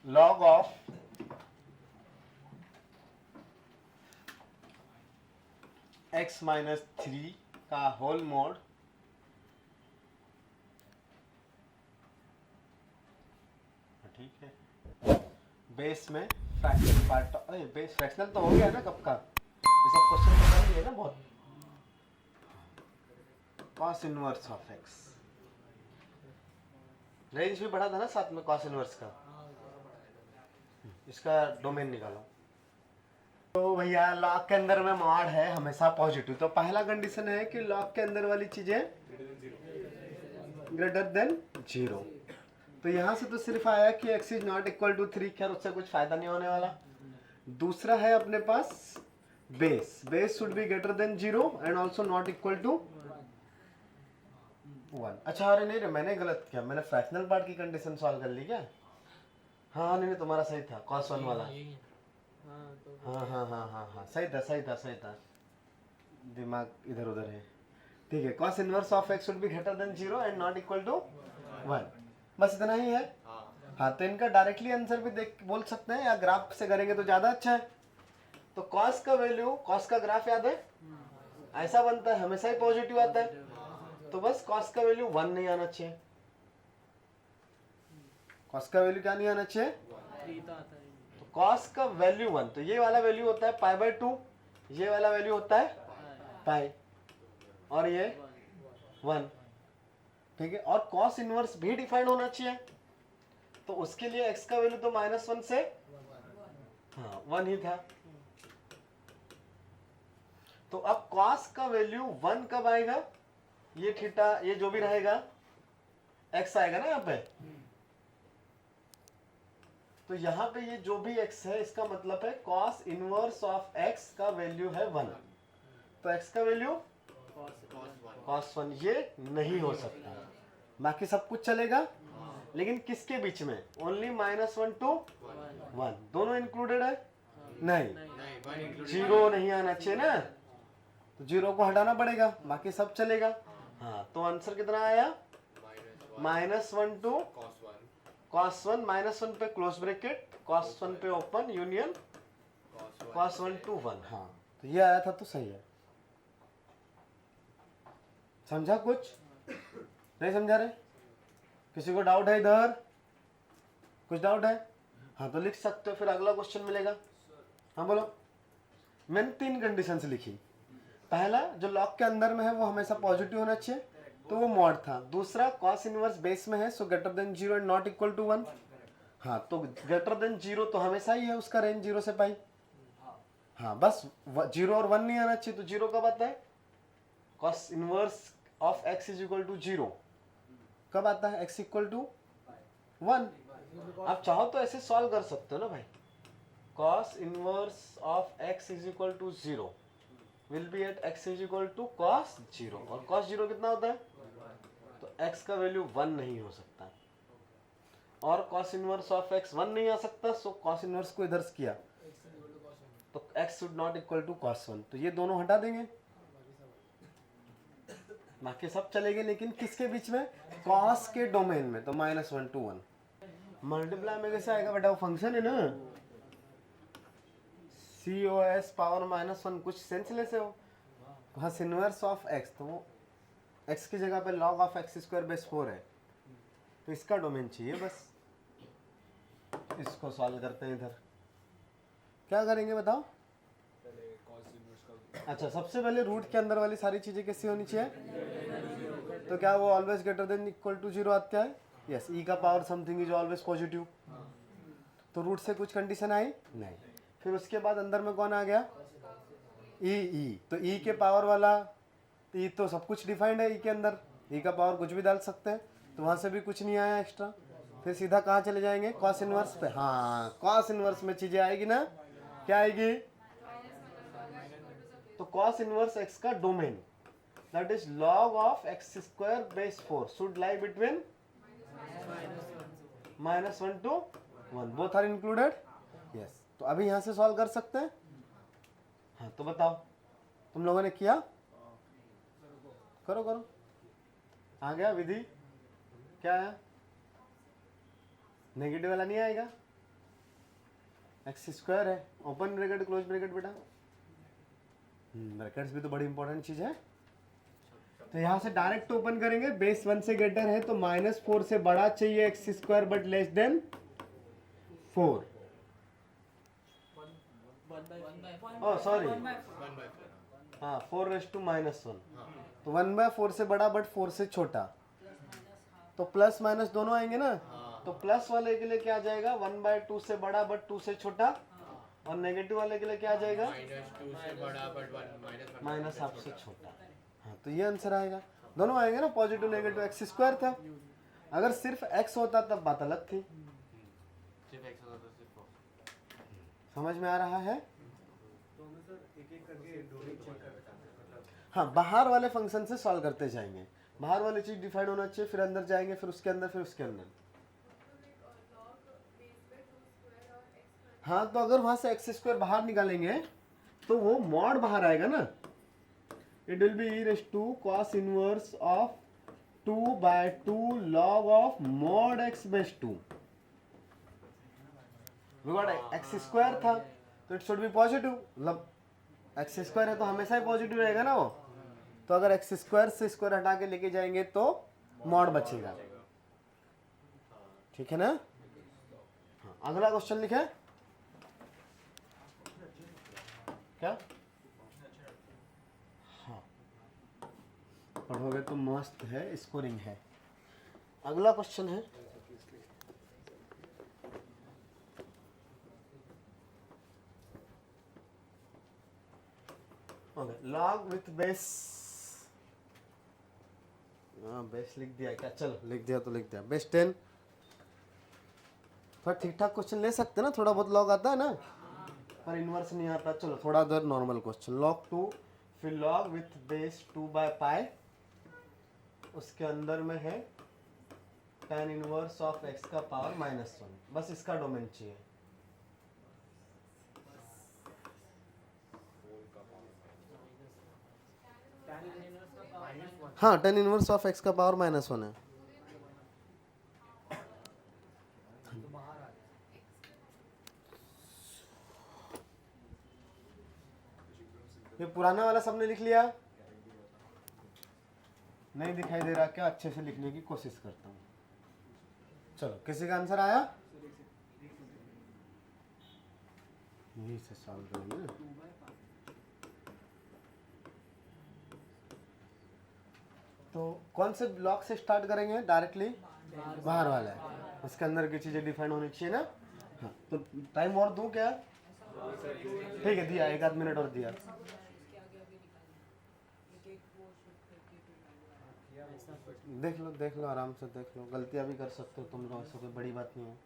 log of x minus 3 का whole mode ठीक है बेस में फ्रैक्शनल पार्ट बेस फ्रैक्शनल तो हो गया ना कब का, ये सब क्वेश्चन तो कर लिए ना बहुत। cos inverse of x range भी बढ़ा था ना साथ में cos इनवर्स का, इसका डोमेन निकालो। तो भैया लॉग के अंदर में मॉड है हमेशा पॉजिटिव, तो पहला कंडीशन है कि लॉग के अंदर वाली चीजें ग्रेटर देन 0। तो यहां से तो सिर्फ आया कि x is not equal to 3, खैर उससे कुछ फायदा नहीं होने वाला। दूसरा है अपने पास base should be greater than 0 and also not equal to 1। अच्छा अरे नहीं रे, मैंने गलत किया, मैंने फ्रैक्शनल पार्ट की कंडीशन सॉल्व कर ली क्या? हाँ नहीं तुम्हारा सही था cos 1 वाला। हाँ सही था, दिमाग इधर उधर है। ठीक है, cos inverse of x should be greater than 0 and not equal to 1, बस इतना ही है। हाँ तो इनका डायरेक्टली आंसर भी देख बोल सकते हैं या ग्राफ से करेंगे तो ज्यादा अच्छा है। तो cos का वैल्यू, cos का ग्राफ याद है ऐसा बनता है, हमेशा ही पॉजिटिव आता है, तो बस cos का वैल्यू 1 नहीं आना चाहिए। cos का वैल्यू क्या नहीं आना चाहिए? तो cos का वैल्यू 1, तो ये वाला वैल्यू होता है π/2, ये वाला वैल्यू होता है पाई और ये 1, ठीक है। और cos इनवर्स भी डिफाइंड होना चाहिए, तो उसके लिए x का वैल्यू तो -1 से 1 ही था। तो अब cos का वैल्यू 1 कब आएगा? ये थीटा ये जो भी रहेगा x आएगा ना यहाँ पे, तो यहाँ पे ये जो भी x है इसका मतलब है cos इनवर्स ऑफ x का वैल्यू है 1, तो x का वैल्यू cos 1 ये नहीं हो सकता, बाकी सब कुछ चलेगा। लेकिन किसके बीच में? ओनली -1 to 1, दोनों इंक्लूडेड है? नहीं, 0 नहीं आना चाहिए ना, तो 0 को हटाना पड़ेगा, बाकी सब चलेगा। हाँ तो आंसर कितना आया? -1 to cos 1, -1 पे क्लोज ब्रैकेट, cos 1 पे ओपन यूनियन cos 1 to 1। हाँ तो ये आया था तो सही है। समझा कुछ? नहीं समझा रहे? किसी को डाउट है इधर? कुछ डाउट है? हाँ तो लिख सकते हो, फिर अगला क्वेश्चन मिलेगा। हाँ बोलो। मैंने 3 कंडीशंस लिखी। पहला जो लॉग के अंदर में है वो हमेशा पॉजिटिव होना चाहिए, तो वो मॉड था। दूसरा cos इनवर्स बेस में है so greater than 0 and not equal to 1। हाँ तो ग्रेटर देन 0 तो हमेशा ही है, उसका रेंज 0 से पाई। हाँ बस 0 और 1 नहीं आना चाहिए, तो 0 कब आता है? cos inverse of x is equal to 0 कब आता है? x equal to 1। आप चाहो तो ऐसे सॉल्व कर सकते हो ना भाई, cos inverse of x is equal to 0 will be at x is equal to cos 0, और cos 0 कितना होता है? तो x का वैल्यू 1 नहीं हो सकता, और cos इनवर्स ऑफ x 1 नहीं आ सकता, सो cos इनवर्स को इधर किया तो x should not equal to cos 1, तो ये दोनों हटा देंगे, बाकी सब चलेंगे। लेकिन किसके बीच में? cos के डोमेन में, तो -1 to 1। मल्टीप्लाई में कैसे आएगा बेटा? वो फंक्शन है ना, cos पावर -1, कुछ सेंसलेस है वो। हाँ इनवर्स ऑफ x, तो वो x की जगह पे log ऑफ x²/4 है, तो इसका डोमेन चाहिए बस। इसको सॉल्व करते हैं इधर। क्या करेंगे बताओ? अच्छा सबसे पहले रूट के अंदर वाली सारी चीजें कैसी होनी चाहिए? तो क्या वो always greater than equal to 0 आता है? यस, e का power something is always positive, तो रूट से कुछ कंडीशन आई नहीं। फिर उसके बाद अंदर में कौन आ गया? ई, तो ई के पावर वाला, ई तो सब कुछ डिफाइंड है, ई के अंदर ई का पावर कुछ भी डाल सकते हैं, तो वहां से भी कुछ नहीं आया एक्स्ट्रा। फिर सीधा कहाँ चले जाएंगे? cos इनवर्स पे। हाँ cos इनवर्स में चीजें आएगी ना, क्या आएगी? तो cos इनवर्स x का domain that is log of x²/4 should lie between -1 to 1, both are included। yes, तो अभी यहां से सॉल्व कर सकते हैं। हाँ तो बताओ, तुम लोगों ने किया? करो आ गया विधि? क्या है? नेगेटिव वाला नहीं आएगा? एक्स स्क्वायर है, ओपन ब्रैकेट क्लोज ब्रैकेट बेटा, ब्रैकेट्स भी तो बड़ी इंपॉर्टेंट चीज है। तो यहाँ से डायरेक्ट ओपन करेंगे, बेस 1 से ग्रेटर है तो -4 से बड़ा चाहिए x square but less then 4। Oh sorry, हाँ 4⁻⁻1, तो 1/4 से बड़ा बट 4 से छोटा, तो प्लस माइनस दोनों आएंगे ना। तो प्लस वाले के लिए क्या आ जाएगा, 1/2 से बड़ा बट 2 से छोटा, और नेगेटिव वाले के लिए क्या आ जाएगा, -2 से बड़ा बट 1 माइनस हाफ से छोटा। हाँ तो ये आंसर आएगा, दोनों आएंगे ना, पॉजिटिव नेगेटिव। एक्स स्क्वायर था, अगर सिर्फ एक्स होता तब बात अलग थी। सिर्फ x होता तो सिर्फ समझ में आ रहा है। तो हमें सर एक एक करके डोमेन चेक करना है। हाँ बाहर वाले फंक्शन से सॉल्व करते जाएंगे, बाहर वाली चीज डिफाइंड होना चाहिए, फिर अंदर जाएंगे, फिर उसके अंदर, फिर उसके अंदर। हाँ तो अगर वहां से एक्स स्क्वायर बाहर निकालेंगे तो वो मॉड बाहर आएगा ना, it will B e cos inverse of 2/2 log of mod x/2। X square था तो इट शुड बी पॉजिटिव, मतलब एक्स स्क्वायर है तो हमेशा ही पॉजिटिव रहेगा ना वो। तो अगर एक्स स्क्वायर से स्क्वायर हटा के लेके जाएंगे तो मॉड बचेगा, ठीक है ना। हाँ, अगला क्वेश्चन लिखे क्या, हाँ पढ़ोगे तो मस्त है, स्कोरिंग है। अगला क्वेश्चन है लॉग विथ बेस, बेस लिख दिया क्या, चलो लिख दिया तो लिख दिया, बेस 10। थोड़ा ठीक ठाक क्वेश्चन ले सकते हैं ना, थोड़ा बहुत लॉग आता है ना, पर इनवर्स नहीं आता। चलो थोड़ा देर नॉर्मल क्वेश्चन, log 2 फिर log विथ बेस 2/π, उसके अंदर में है tan इनवर्स ऑफ x का पावर -1, बस इसका डोमेन चाहिए। हाँ tan इनवर्स ऑफ x का पावर -1 है। ये पुराना वाला सबने लिख लिया, नहीं दिखाई दे रहा क्या, अच्छे से लिखने की कोशिश करता हूँ। चलो किसी का आंसर आया, यही से सॉल्व करेंगे। तो कौन से ब्लॉक से स्टार्ट करेंगे, डायरेक्टली बाहर वाला है, उसके अंदर की चीजें डिफाइन होनी चाहिए ना। हाँ तो टाइम और दूं क्या, ठीक है दिया, 1 आध मिनट और दिया। देख लो आराम से देख लो, गलतियां भी कर सकते हो तुम लोग, ऐसा कोई बड़ी बात नहीं है।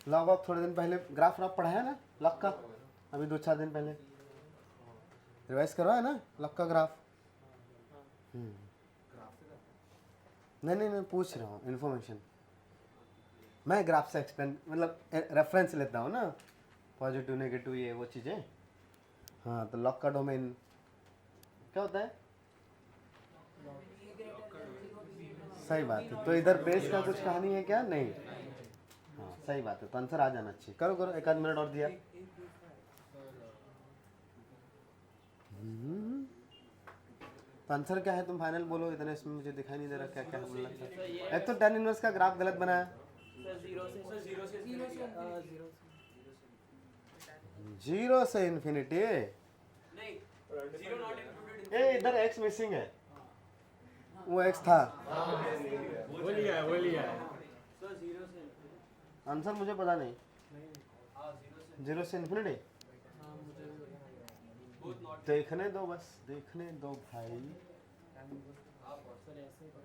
लॉग ऑफ थोड़े दिन पहले ग्राफ पढ़ा है ना लॉग का, अभी 2-4 दिन पहले रिवाइज करवाया ना लॉग का ग्राफ। नहीं पूछ रहा हूँ इन्फॉर्मेशन, मैं ग्राफ से एक्सप्लेन मतलब रेफरेंस लेता हूँ ना, पॉजिटिव नेगेटिव ये वो चीज़ें। हाँ तो लॉग का डोमेन क्या होता है, सही बात है। तो इधर बेस का कुछ कहानी है क्या, नहीं, हाँ सही बात है, तो आंसर आ जाना चाहिए। करो करो, 1 आध मिनट और दिया। तो आंसर क्या है तुम फाइनल बोलो, इतने इसमें मुझे दिखाई नहीं दे रहा क्या क्या बोलना था। एक तो tan इनवर्स का ग्राफ गलत बनाया, 0 से इन्फिनिटी, ये इधर x मिसिंग है, वो x था, वो लिया है आंसर मुझे पता नहीं। 0 से इन्फिनिटी, देखने दो बस, देखने दो भाई,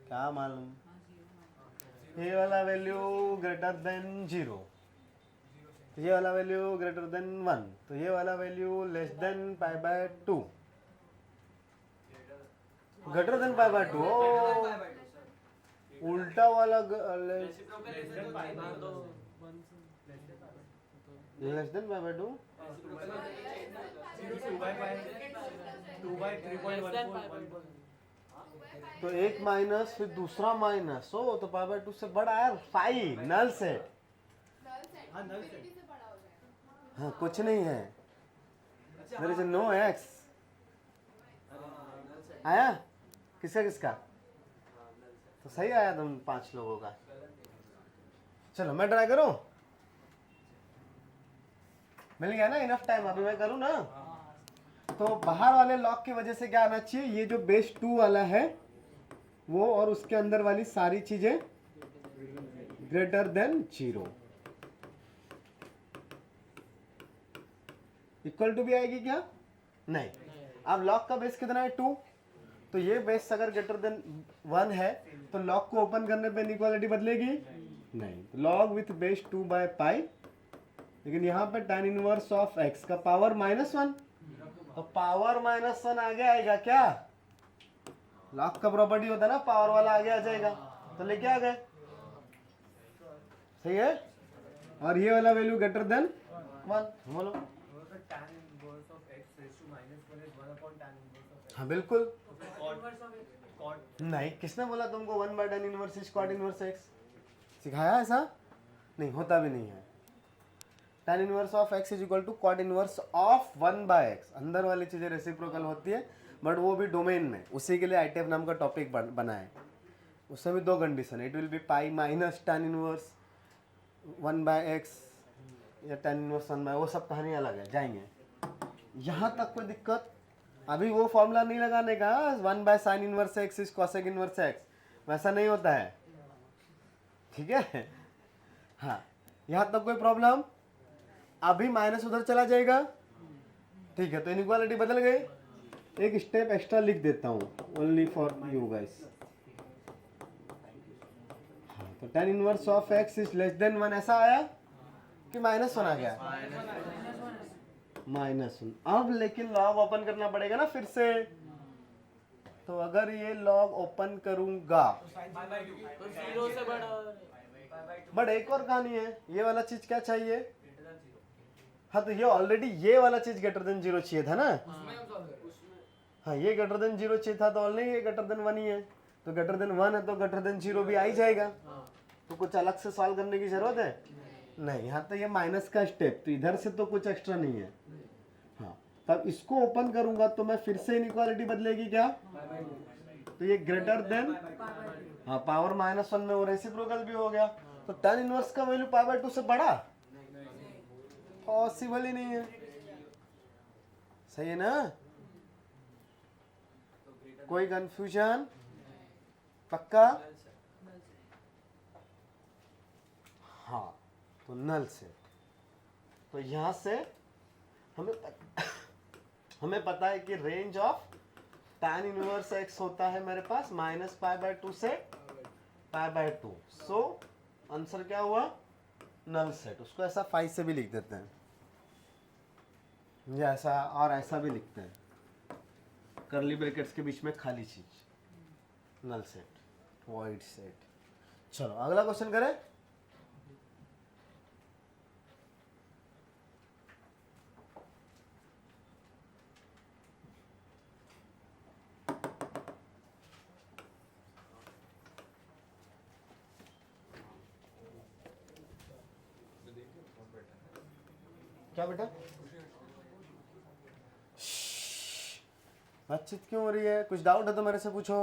क्या मालूम। ये वाला वैल्यू ग्रेटर देन 0, ये वाला वैल्यू ग्रेटर देन 1, तो ये वाला value less than π/2, greater than π/2, उल्टा वाला लेस देन π/2, तो एक माइनस फिर दूसरा माइनस, हो तो π/2 से बड़ा है, फाइव नल सेट, हाँ नल से हाँ कुछ नहीं है, देयर इज नो एक्स। आया किसका किसका? तो सही आया तुम 5 लोगों का। चलो मैं ट्राई करूं, मिल गया ना इनफ टाइम, अभी मैं करूं ना। तो बाहर वाले लॉक की वजह से क्या आना चाहिए, ये जो बेस 2 वाला है वो और उसके अंदर वाली सारी चीजें ग्रेटर देन 0 इक्वल टू भी आएगी क्या? नहीं। अब लॉक का बेस कितना है 2, तो ये बेस अगर ग्रेटर देन 1 है तो लॉक को ओपन करने पे इनइक्वालिटी बदलेगी नहीं। Log with base 2 by pi, लेकिन यहाँ पे tan इनवर्स ऑफ x का पावर -1, तो पावर -1 आगे आएगा क्या? लॉग का प्रॉपर्टी होता है ना, पावर वाला आगे आ जाएगा, तो लेके आ गए। सही है। और ये वाला वैल्यू ग्रेटर देन 1, बोलो। tan inverse of x raised to -1 is 1 upon tan inverse of x। हाँ बिल्कुल। तो फिर cot नहीं, किसने बोला तुमको 1 by tan inverse is cot inverse x? सिखाया ऐसा? नहीं, होता भी नहीं है। tan inverse of x is equal to cot inverse of 1 by x। अंदर वाली चीजें रेसिप्रोकल होती है, बट वो भी डोमेन में। उसी के लिए ITF नाम का टॉपिक बना है। उसमें भी 2 condition, it will be pi minus tan inverse 1 by x या tan इनवर्स 1 बाय, वो सब कहानी अलग है, जाएंगे। यहाँ तक कोई दिक्कत? अभी वो फॉर्मूला नहीं लगाने का 1 by sine inverse x is cosec inverse x, वैसा नहीं होता है, ठीक है। हाँ, यहाँ तक कोई प्रॉब्लम? अभी माइनस उधर चला जाएगा, ठीक है। तो इनइक्वालिटी बदल गई। एक स्टेप एक्स्ट्रा लिख देता हूँ ओनली फॉर यू गाइस। हाँ, तो tan inverse of x is less than 1 ऐसा आया कि -1 आ गया? -1। अब लेकिन लॉग ओपन करना पड़ेगा ना फिर से। तो अगर ये लॉग ओपन करूंगा, तो 0 से बड़ा। बट एक और कहानी है, ये वाला चीज क्या चाहिए? हाँ, तो ये ऑलरेडी ये वाला चीज ग्रेटर देन 0 चाहिए था ना। हाँ, ये ग्रेटर देन 0 चाहिए था, तो ऑलरेडी ये ग्रेटर देन 1 ही है। तो ग्रेटर देन 1 है तो ग्रेटर देन 0 भी आ ही जाएगा। तो कुछ अलग से सॉल्व करने की जरूरत है नहीं। हाँ, तो ये माइनस का स्टेप, तो इधर से तो कुछ एक्स्ट्रा नहीं है। हाँ, तब इसको ओपन करूंगा तो मैं फिर से इनइक्वालिटी बदलेगी क्या? तो ये ग्रेटर देन, हाँ, पावर -1 में वो रेसिप्रोकल भी हो गया। तो tan इनवर्स का वैल्यू π/2 से बड़ा पॉसिबल ही नहीं है। सही है ना? कोई कंफ्यूजन? पक्का? हाँ, तो नल से, तो यहां से हमें पता है कि range of tan inverse x होता है मेरे पास -π/2 से π/2। सो आंसर क्या हुआ? Null set. उसको ऐसा 5 से भी लिख देते हैं, या ऐसा और ऐसा भी लिखते हैं, कर्ली ब्रैकेट्स के बीच में खाली चीज, नल सेट, वॉइड सेट। चलो अगला क्वेश्चन करें। क्या बेटा? बातचीत क्यों हो रही है? कुछ डाउट है तो मेरे से पूछो।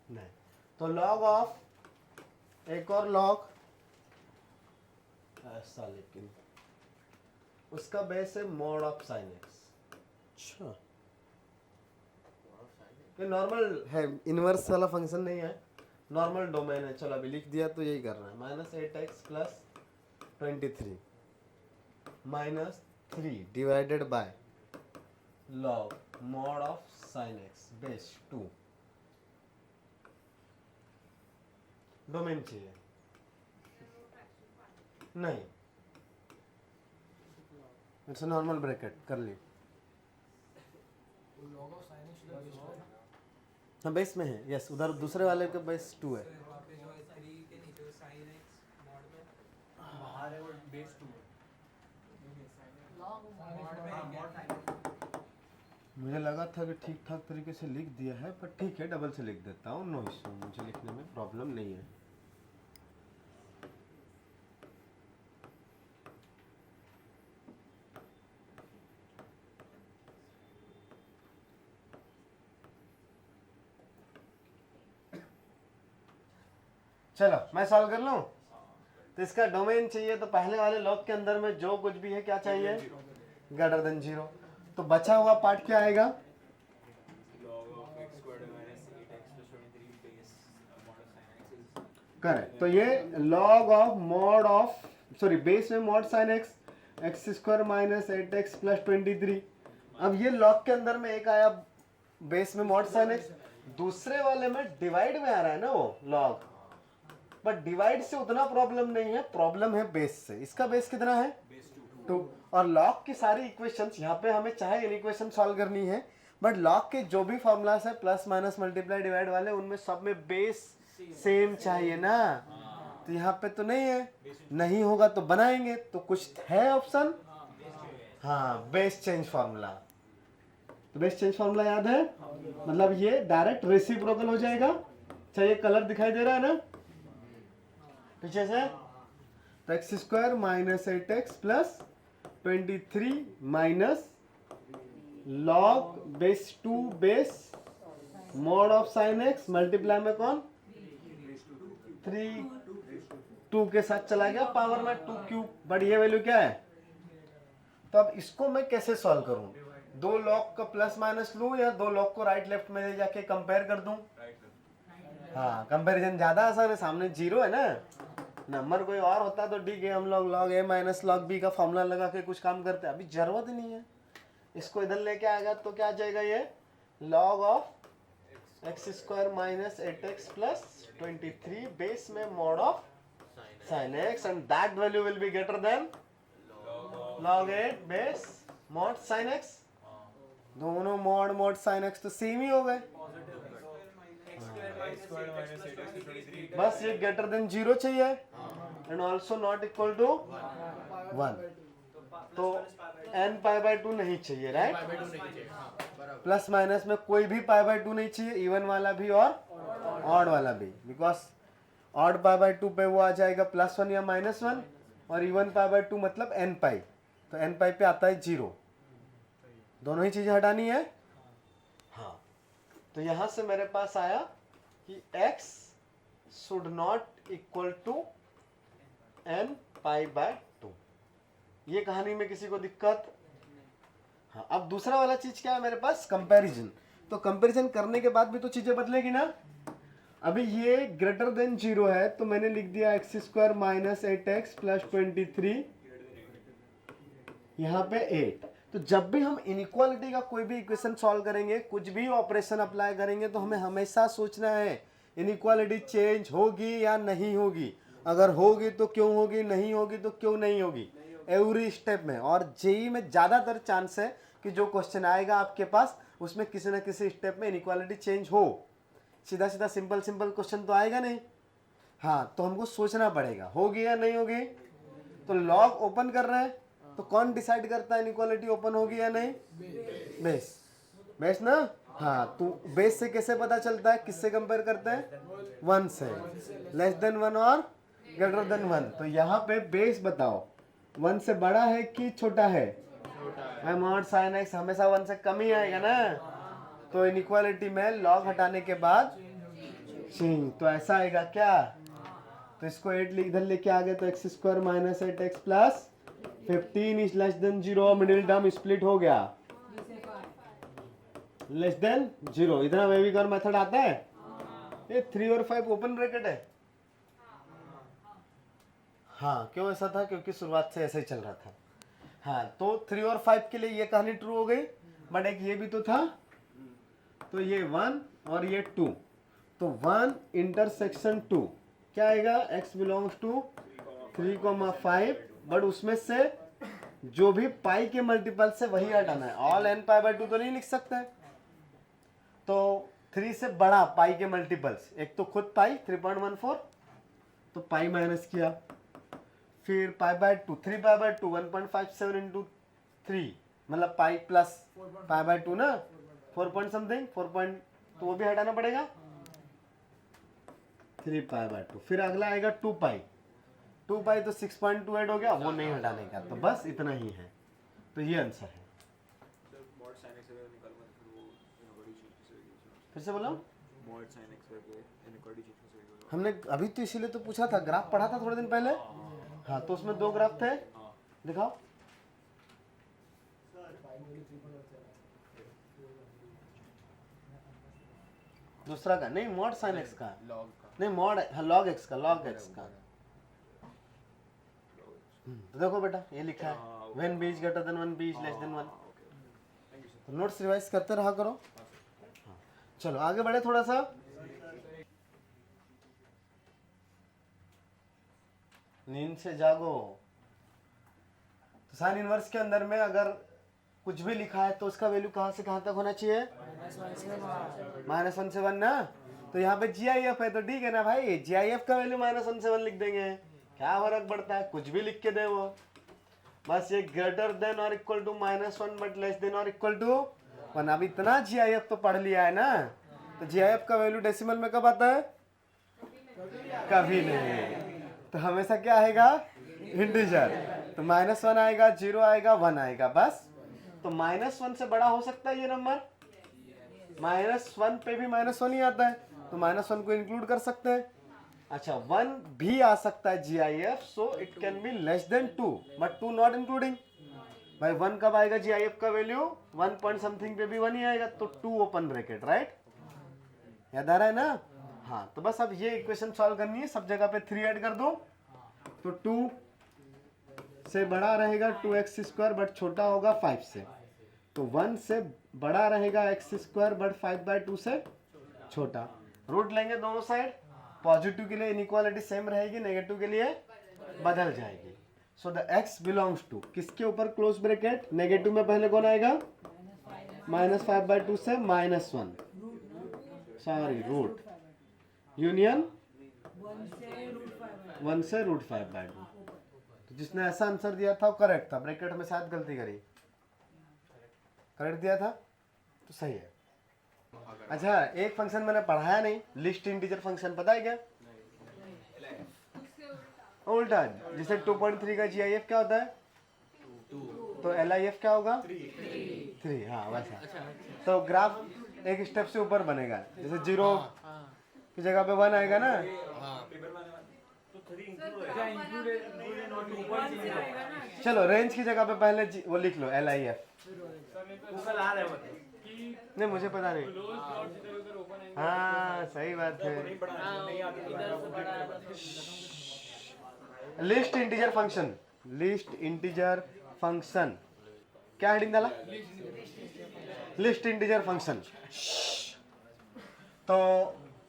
नहीं, तो लॉग ऑफ एक और लॉग ऐसा, लेकिन उसका बेस है मॉड ऑफ साइन एक्स। अच्छा, ये नॉर्मल है, इनवर्स वाला फंक्शन नहीं है, नॉर्मल डोमेन है। चलो अभी लिख दिया तो यही करना है। -8x + 23 -3 divided by log mod of sine x base 2। Domain चाहिए नहीं, इट्स नॉर्मल ब्रैकेट कर ली। हाँ, बेस में है, यस। उधर दूसरे वाले का बेस 2 है। बाहर है वो बेस 2 है। मुझे लगा था कि ठीक ठाक तरीके से लिख दिया है, पर ठीक है, डबल से लिख देता हूँ, नो इशू, मुझे लिखने में प्रॉब्लम नहीं है। चलो मैं सॉल्व कर लूं। तो इसका डोमेन चाहिए तो पहले वाले लॉग के अंदर में जो कुछ भी है क्या चाहिए, ग्रेटर देन 0। तो बचा हुआ पार्ट क्या आएगा, log of x squared minus 8x plus 23 base mod of sin x is correct. तो ये log of mod of sorry base में mod sine x x square minus 8x plus 23। अब ये लॉग के अंदर में एक आया बेस में मॉड साइन एक्स, दूसरे वाले में डिवाइड में आ रहा है ना वो लॉग, बट डिवाइड से उतना प्रॉब्लम नहीं है, प्रॉब्लम है बेस से। इसका बेस कितना है, 2। और लॉग की सारी इक्वेशंस यहाँ पे हमें चाहे इन इक्वेशन सॉल्व करनी है, बट लॉग के जो भी फॉर्मूलास है प्लस माइनस मल्टीप्लाई डिवाइड वाले, उनमें सब में बेस सेम चाहिए ना। तो यहाँ पे तो नहीं है, नहीं होगा तो बनाएंगे। तो कुछ है ऑप्शन, हाँ बेस चेंज फार्मूला। तो बेस चेंज फार्मूला याद है, मतलब ये डायरेक्ट रेसिप्रोकल हो जाएगा। चाहिए कलर दिखाई दे रहा है ना पीछे से, तो x square minus 8x plus 23 minus log base 2 base mod of sine x multiply में कौन 3 2 के साथ चला गया पावर में 2 क्यूब, बट ये वैल्यू क्या है। तो अब इसको मैं कैसे सॉल्व करूं, दो लॉग का प्लस माइनस लूं या दो लॉग को राइट लेफ्ट में ले जाके कंपेयर कर दूं। हाँ कंपैरिजन ज्यादा आसान है, सामने 0 है ना, नंबर कोई और होता तो ठीक है, हम लोग लॉग ए माइनस लॉग बी का फॉर्मूला लगा के कुछ काम करते हैं, अभी जरूरत ही नहीं है। इसको इधर लेके आएगा तो क्या आ जाएगा, ये log of x square minus 8x plus 23 base में mod of sin x and that value will be greater than log 8 base mod sin x। दोनों मॉड मॉड sin x तो सेम ही हो गए, x squared minus 8x plus 23 बस ये greater than 0 चाहिए and also not equal to 1। तो n pi by 2 नहीं चाहिए, राइट। प्लस माइनस में कोई भी पाई बाय 2 नहीं चाहिए, इवन वाला भी और ऑड वाला भी, बिकॉज ऑड पाई बाय 2 पे वो आ जाएगा +1 या -1, और इवन पाई बाय 2 मतलब n पाई, तो n पाई पे आता है 0। दोनों ही चीजें हटानी है। हाँ तो यहां से मेरे पास आया कि x should not equal to n pi by 2। ये कहानी में किसी को दिक्कत। हाँ अब दूसरा वाला चीज क्या है मेरे पास, कंपैरिजन। तो कंपैरिजन करने के बाद भी तो चीजें बदलेगी ना। अभी ये ग्रेटर देन 0 है तो मैंने लिख दिया x square minus 8x plus 23, यहाँ पे 8। तो जब भी हम इनइक्वालिटी का कोई भी इक्वेशन सॉल्व करेंगे, कुछ भी ऑपरेशन अप्लाई करेंगे, तो हमें हमेशा सोचना है इनइक्वालिटी चेंज होगी या नहीं होगी, अगर होगी तो क्यों होगी, नहीं होगी तो क्यों नहीं होगी, एवरी स्टेप में। और जेई में ज़्यादातर चांस है कि जो क्वेश्चन आएगा आपके पास उसमें किसी न किसी स्टेप में इनइक्वालिटी चेंज हो। सीधा सीधा सिंपल सिंपल क्वेश्चन तो आएगा नहीं। हाँ तो हमको सोचना पड़ेगा होगी या नहीं होगी। तो लॉग ओपन कर रहे हैं तो कौन डिसाइड करता है इनइक्वालिटी ओपन होगी या नहीं, बेस। बेस ना, हाँ तो बेस से कैसे पता चलता है, किससे कंपेयर करते हैं, 1 से, लेस देन 1 और ग्रेटर देन 1। तो यहाँ पे बेस बताओ 1 से बड़ा है कि छोटा है, मैं मॉड साइन एक्स हमेशा 1 से कम ही आएगा ना। तो इनइक्वालिटी में लॉग हटाने के बाद चेंज, तो ऐसा आएगा क्या। तो इसको 8 इधर लेके आ गए तो x square minus 8x plus 15 is less than 0, middle term split हो गया, लेस देन 0। इतना वेविकर मेथड आता है। ये 3 और 5 ओपन ब्रैकेट है। हाँ क्यों ऐसा था, क्योंकि शुरुआत से ऐसा ही चल रहा था। हाँ तो 3 और 5 के लिए ये कहानी ट्रू हो गई, बट एक ये भी तो था, तो ये 1 और ये 2, तो 1 इंटरसेक्शन 2 क्या आएगा, x बिलोंग्स टू 3,5, बट उसमें से जो भी पाई के मल्टीपल से वही हटाना है, ऑल n पाई बाय 2 तो नहीं लिख सकते। तो 3 से बड़ा पाई के मल्टीपल्स, एक तो खुद पाई 3.14, तो पाई माइनस किया, फिर पाई बाय 2 3 पाई बाय 2 1.57 इंटू 3 मतलब पाई प्लस पाई बाय 2 ना 4 पॉइंट समथिंग 4 पॉइंट, तो वो भी हटाना पड़ेगा 3 पाई बाय 2। फिर अगला आएगा 2 पाई, 2 पाई तो 6.28 हो गया, वो नहीं हटाने का, तो बस इतना ही है। तो ये आंसर है। mod sin x अगर निकालूंगा तो फिर वो इनइक्वालिटी चेंज कैसे होगी, फिर से बोलो, mod sin x पे इनइक्वालिटी चेंज कैसे होगी। हमने अभी तो इसीलिए तो पूछा था, ग्राफ पढ़ा था थोड़े दिन पहले। हाँ, तो उसमें 2 ग्राफ थे, दिखाओ। दूसरा का नहीं, मॉड साइन एक्स का नहीं, मॉड लॉग एक्स का, लॉग एक्स का। तो देखो बेटा, ये लिखा है when b is greater than 1, b is less than 1। तो नोट्स रिवाइज करते रहा करो। हाँ, चलो आगे बढ़े थोड़ा सा। नींद से जागो। तो साइन इनवर्स के अंदर में अगर कुछ भी लिखा है तो उसका वैल्यू कहाँ से कहाँ तक होना चाहिए? -1 से 1 ना। तो यहाँ पे GIF है तो ठीक है ना भाई, GIF का वैल्यू -1 से 1 लिख देंगे, क्या फर्क पड़ता है, कुछ भी लिख के दे वो। बस ये ग्रेटर देन और equal to -1 but less than और इक्वल टू 1। अब इतना GIF तो पढ़ लिया है ना, तो GIF का वैल्यू डेसिमल में कब आता है? कभी नहीं। तो हमेशा क्या आएगा? इंटीजर। तो -1 आएगा, 0 आएगा, 1 आएगा, बस। तो -1 से बड़ा हो सकता है ये नंबर? -1 पे भी -1 ही आता है, तो -1 को इंक्लूड कर सकते हैं। अच्छा, 1 भी आ सकता है GIF, so it can be less than 2 but 2 not including. भाई 1 कब आएगा GIF का वैल्यू? 1 पॉइंट समथिंग पे भी 1 ही आएगा, तो 2 ओपन ब्रैकेट, राइट? याद आ रहा है ना? हाँ, तो बस अब ये इक्वेशन सॉल्व करनी है, सब जगह पे 3 ऐड कर दो। तो 2 से बड़ा रहेगा 2x² बट छोटा होगा 5 से। तो 1 से बड़ा रहेगा x² बट 5/2 से छोटा। रूट लेंगे दोनों साइड, पॉजिटिव के लिए इनइक्वालिटी सेम रहेगी, नेगेटिव के लिए बदल जाएगी। So the x belongs to किसके ऊपर? Close bracket. नेगेटिव में पहले कौन आएगा? -5/2 से -1, सॉरी रूट, यूनियन 1 से √5/2। तो जिसने ऐसा आंसर दिया था वो करेक्ट था, ब्रैकेट में शायद गलती करी, करेक्ट दिया था तो सही है। अच्छा, एक फंक्शन मैंने पढ़ाया नहीं, लिस्ट इंटीजर फंक्शन, पता है क्या? उल्टा, जिसे 2.3 का GIF क्या होता है? तो LIF क्या होगा? 3। हाँ वैसा। तो ग्राफ एक स्टेप से ऊपर बनेगा, जैसे 0 की जगह पे 1 आएगा ना। चलो रेंज की जगह पे पहले वो लिख लो LIF। नहीं मुझे पता नहीं। हाँ सही बात है। List integer function, list integer function क्या हेडिंग डाला? List integer function. तो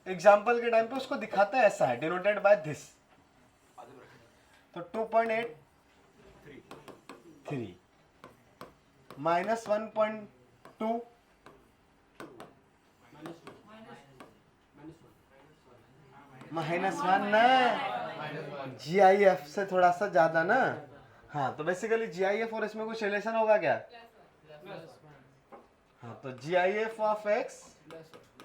एग्जाम्पल के टाइम पे उसको दिखाता है ऐसा है, डिनोटेड बाय दिस। तो 2.83 -1.2 -1 ना, GIF से थोड़ा सा ज्यादा ना। हाँ, तो बेसिकली GIF और इसमें कुछ रिलेशन होगा क्या? हाँ, तो GIF of x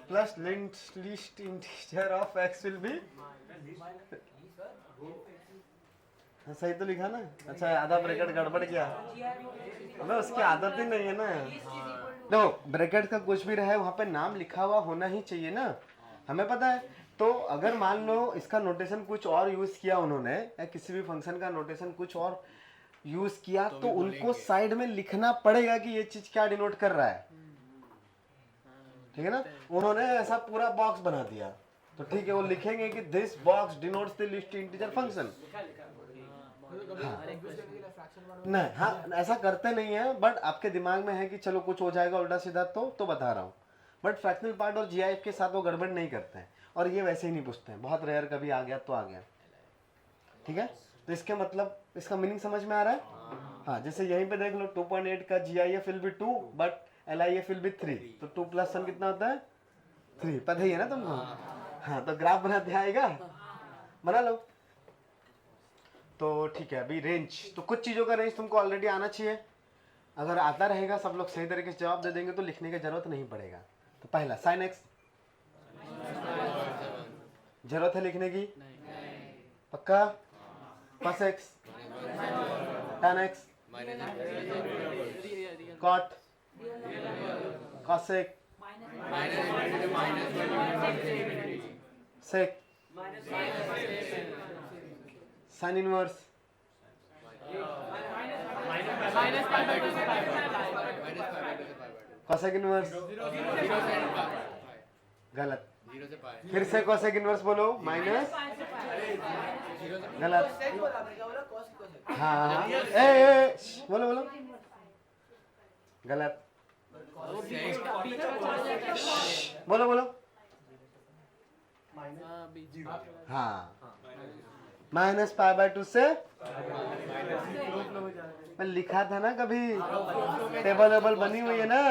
plus list integer of x will be, सही तो लिखा ना? अच्छा, आधा ब्रैकेट गड़बड़ किया, हमें उसकी आदत ही नहीं है ना। देखो ब्रैकेट का कुछ भी रहे वहाँ पे नाम लिखा हुआ होना ही चाहिए ना, हमें पता है। तो अगर मान लो इसका नोटेशन कुछ और यूज किया उन्होंने, या किसी भी फंक्शन का नोटेशन कुछ और यूज किया, तो उनको साइड में लिखना पड़ेगा कि ये चीज क्या डिनोट कर रहा है, ठीक है ना? उन्होंने ऐसा पूरा बॉक्स बना दिया, तो ठीक है वो लिखेंगे कि this box denotes the list integer function. नहीं, हाँ ऐसा करते नहीं है, बट आपके दिमाग में है कि चलो कुछ हो जाएगा उल्टा सीधा, तो बता रहा हूँ। बट फ्रैक्शनल पार्ट और GIF के साथ वो गड़बड़ नहीं करते हैं, और ये वैसे ही नहीं पूछते हैं, बहुत रेयर कभी आ गया तो आ गया, ठीक है? तो इसके मतलब इसका मीनिंग समझ में आ रहा है? हाँ, जैसे यहीं पे देख लो 2.8 का GIF will be 2 but LIF will be 3, तो 2 + 1 कितना होता है? 3, पता ही है ना तुमको? हाँ, तो ग्राफ बनाते आएगा, बना लो। तो ठीक है, अभी रेंज, तो कुछ चीज़ों का रेंज तुमको ऑलरेडी आना चाहिए। अगर आता रहेगा, सब लोग सही तरीके से जवाब दे देंगे तो लिखने की जरूरत नहीं पड़ेगा। तो पहला sin x, जरूरत है लिखने की? पक्का? cos x, tan x, cot, cosec, sec, sine inverse minus pi by 2 से पाई बाय 2। कोसेक इनवर्स गलत। फिर से कोसेक इनवर्स बोलो, माइनस गलत। हाँ ए बोलो बोलो गलत। बोलो बोलो हाँ माइनस पाई बाय 2 से मैं लिखा था ना कभी, टेबल वेबल बनी हुई है ना।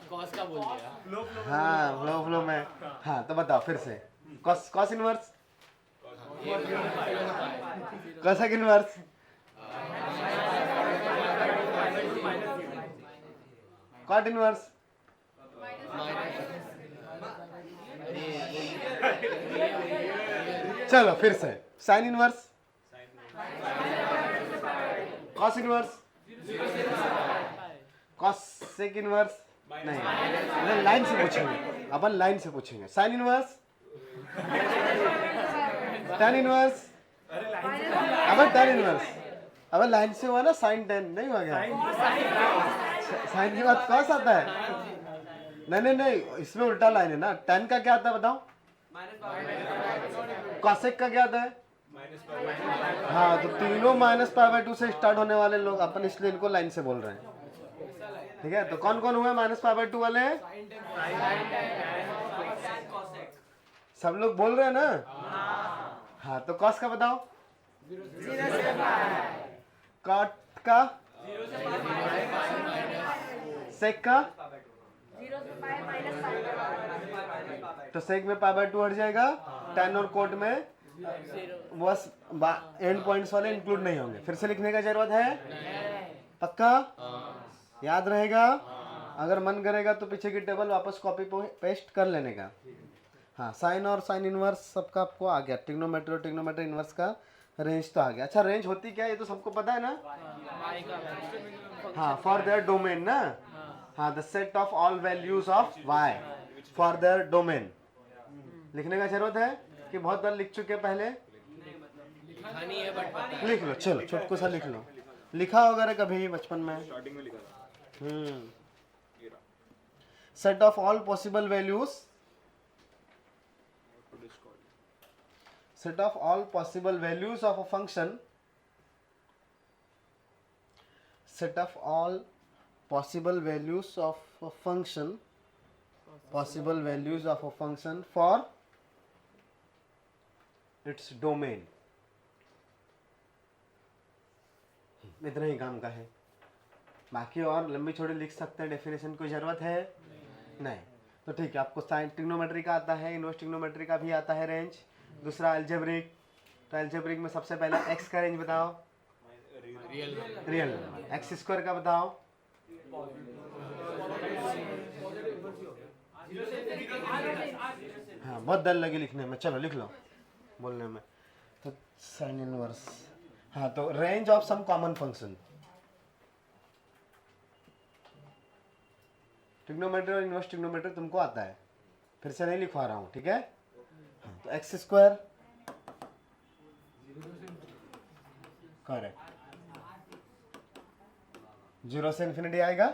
कॉस का बोल दिया। हाँ फ्लो में। हाँ तो बताओ फिर से, cos cos inverse, cosec inverse, cot inverse, चलो फिर से sine inverse, cos inverse, cosec inverse नहीं, लाइन से पूछेंगे अपन, लाइन से पूछेंगे। साइन इनवर्स, tan इनवर्स, अब tan इनवर्स, अब लाइन से हुआ ना, साइन tan नहीं हुआ क्या? साइन के बाद कॉस आता है? नहीं, इसमें उल्टा लाइन है ना। tan का क्या आता है बताओ? कॉसेक का क्या आता है? हाँ तो तीनों माइनस पाई बाय 2 से स्टार्ट होने वाले लोग अपन, इसलिए इनको लाइन से बोल रहे हैं। ठीक है, तो कौन कौन हुए माइनस पाई बाय 2 वाले? सब लोग बोल रहे हैं ना। हाँ तो कॉस का बताओ, कॉट का, सेक का, तो सेक में पाई बाय 2 हट जाएगा, tan और कोट में बस एंड पॉइंट्स वाले इंक्लूड नहीं होंगे। फिर से लिखने का जरूरत है? पक्का याद रहेगा? अगर मन करेगा तो पीछे की टेबल वापस कॉपी पेस्ट कर लेने का। हाँ साइन और साइन इनवर्स सबका आपको आ गया। ट्रिग्नोमेट्री और ट्रिग्नोमेट्री इनवर्स का रेंज तो आ गया। अच्छा रेंज होती क्या है ये तो सबको पता है ना? हाँ फॉर देयर डोमेन ना। हाँ the set of all values of y for their domain. लिखने का जरूरत है कि बहुत बार लिख चुके पहले? लिख लो, चलो छोटको सा लिख लो। लिखा होगा रे कभी बचपन में? स्टार्टिंग में लिखा था। Set of all possible values, set of all possible values of a function, set of all possible values of a function, possible values of a function for its domain। इतना ही काम का है, बाकी और लंबी छोड़ी लिख सकते हैं। डेफिनेशन कोई जरूरत है नहीं तो ठीक है। आपको साइन ट्रिग्नोमेट्री का आता है, इनवर्स ट्रिग्नोमेट्री का भी आता है रेंज। दूसरा अलजेब्रिक, तो अलजेब्रिक में सबसे पहला x का रेंज बताओ। Real number. एक्स स्क्वायर का बताओ। हाँ बहुत डर लगी लिखने में, चलो लिख लो बोलने में। तो साइन इनवर्स, हाँ तो range of some common function. Trigonometry और इनवर्स ट्रिग्नोमेट्री तुमको आता है, फिर से नहीं लिखवा रहा हूँ, ठीक है। हाँ, तो एक्स स्क्वायर करेक्ट, 0 से इन्फिनिटी आएगा,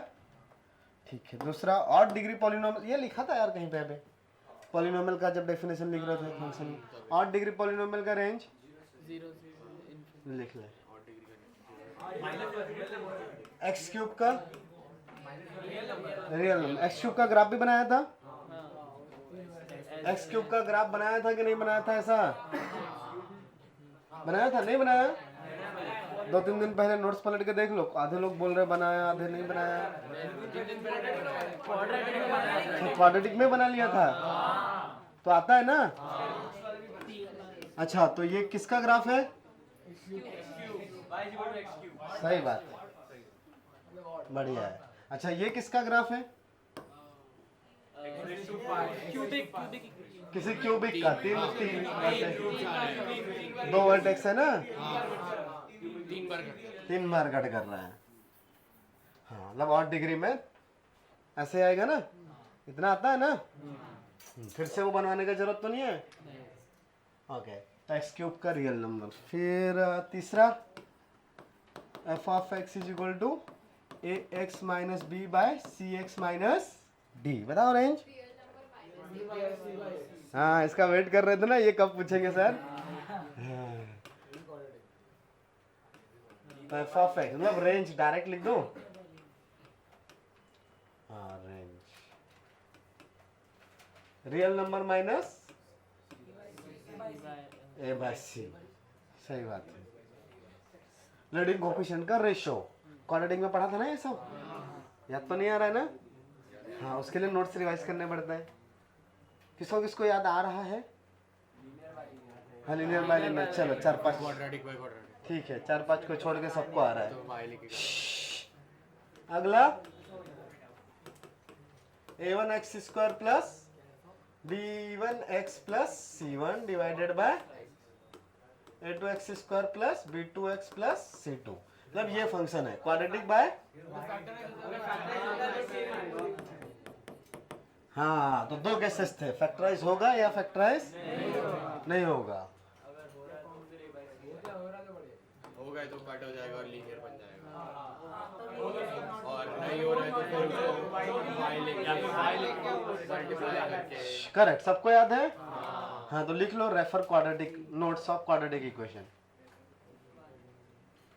ठीक है। दूसरा ऑड डिग्री पॉलिनोमियल, ये लिखा था यार कहीं पे अभी, पॉलिनोमियल का जब डेफिनेशन लिख रहे थे फंक्शन। ऑड डिग्री पॉलिनोमियल का रेंज 0 से लिख ले। एक्स क्यूब का रियल नंबर। एक्स क्यूब का ग्राफ भी बनाया था, एक्स क्यूब का ग्राफ बनाया था कि नहीं बनाया था? ऐसा बनाया था, नहीं बनाया? 2-3 दिन पहले नोट्स पलट के देख लो, आधे लोग बोल रहे बनाया, आधे नहीं बनाया। क्वाड्रेटिक में बना लिया था तो आता है ना। अच्छा तो ये किसका ग्राफ है? सही बात है, बढ़िया है। अच्छा ये किसका ग्राफ है? किसी क्यूबिक का। दो वर्टेक्स है ना, 3 बार कट कर रहा है। हाँ मतलब ऑड डिग्री में ऐसे आएगा ना, इतना आता है ना। फिर से वो बनवाने का जरूरत तो नहीं है। ओके, तो एक्स क्यूब का रियल नंबर। फिर तीसरा f of x is equal to a x minus b by c x minus d. बताओ रेंज। हाँ, इसका वेट कर रहे थे ना, ये कब पूछेंगे सर। एफ ऑफ एक्स मतलब रेंज डायरेक्ट लिख दो। हाँ, रेंज रियल नंबर माइनस ए बाय सी। सही बात है। लीडिंग कोफिशिएंट का रेशो क्वाड्रेटिक में पढ़ा था ना ये सब, याद तो नहीं आ रहा है ना। हाँ, उसके लिए नोट्स रिवाइज करने पड़ता है। किसको किसको याद आ रहा है? हाँ, लीनियर बाय लीनियर। चलो 4-5 क्वाड्रेटिक बाय क्वाड्रेटिक। ठीक है, 4-5 को छोड़ के सबको आ रहा है। तो y लिख अगला a1x square plus b1x plus c1 divided bye a2x square plus b2x plus c2। मतलब ये फंक्शन है क्वाड्रेटिक बाय। हाँ, तो दो केसेस थे, फैक्टराइज होगा या फैक्टराइज नहीं होगा। हो गए तो कट हो जाएगा और लीनियर बन जाएगा, और नहीं हो रहा है तो फिर उसको y लेके मल्टीप्लाई करके। करेक्ट, सबको याद है। हाँ, तो लिख लो refer quadratic notes of quadratic equation.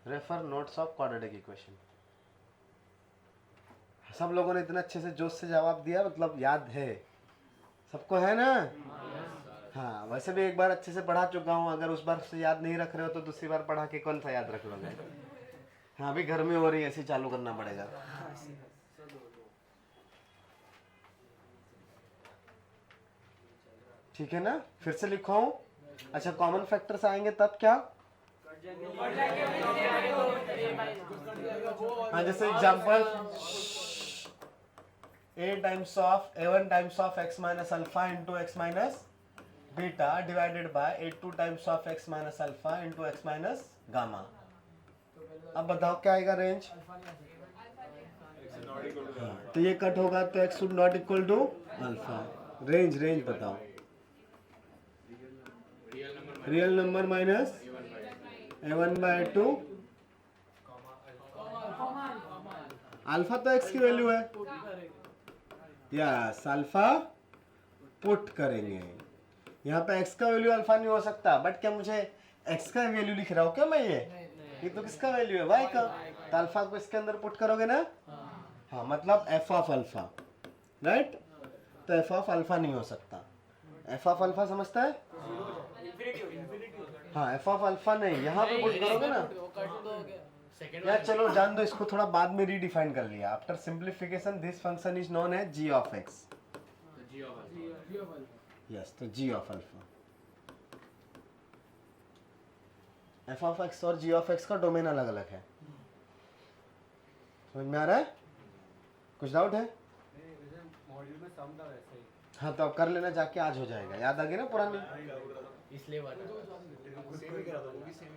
Refer notes of quadratic equation. सब लोगों ने इतना अच्छे से जोश से जवाब दिया, मतलब याद है सबको, है ना। हाँ, वैसे भी एक बार अच्छे से पढ़ा चुका हूँ, अगर उस बार से याद नहीं रख रहे हो तो दूसरी बार पढ़ा के कौन सा याद रख लोगे। हाँ, अभी घर में हो रही है, ऐसे चालू करना पड़ेगा। ठीक है ना, फिर से लिखो। अच्छा, कॉमन फैक्टर्स आएंगे तब क्या। हाँ, जैसे example a times of a1 times of x minus alpha into x minus beta divided by a2 times of x minus alpha into x minus gamma. अब बताओ क्या आएगा रेंज। तो ये कट होगा तो x should not equal to alpha. Range बताओ। Real number minus a1 by two. Alpha तो x की वैल्यू है, यस, अल्फा पुट करेंगे। यहाँ पे x का वैल्यू अल्फा नहीं हो सकता, बट क्या मुझे x का वैल्यू लिख रहा हूँ क्या मैं। ये तो किसका वैल्यू है, y का। तो अल्फा को इसके अंदर पुट करोगे ना। हाँ, मतलब f ऑफ अल्फा, राइट। तो f ऑफ अल्फा नहीं हो सकता। f ऑफ अल्फा समझता है। हाँ, f ऑफ अल्फा नहीं, यहाँ पे पुट करोगे ना। यार चलो जान दो, इसको थोड़ा बाद में रीडिफाइन कर लिया। After simplification this function is known as g of x। Yes, तो g of alpha. f of x और g ऑफ x का डोमेन अलग अलग है। समझ में आ रहा है? कुछ डाउट है? मॉड्यूल में सम था वैसे ही। हाँ, तो अब कर लेना जाके, आज हो जाएगा। याद आ गई ना पुरानी। इसलिए वाला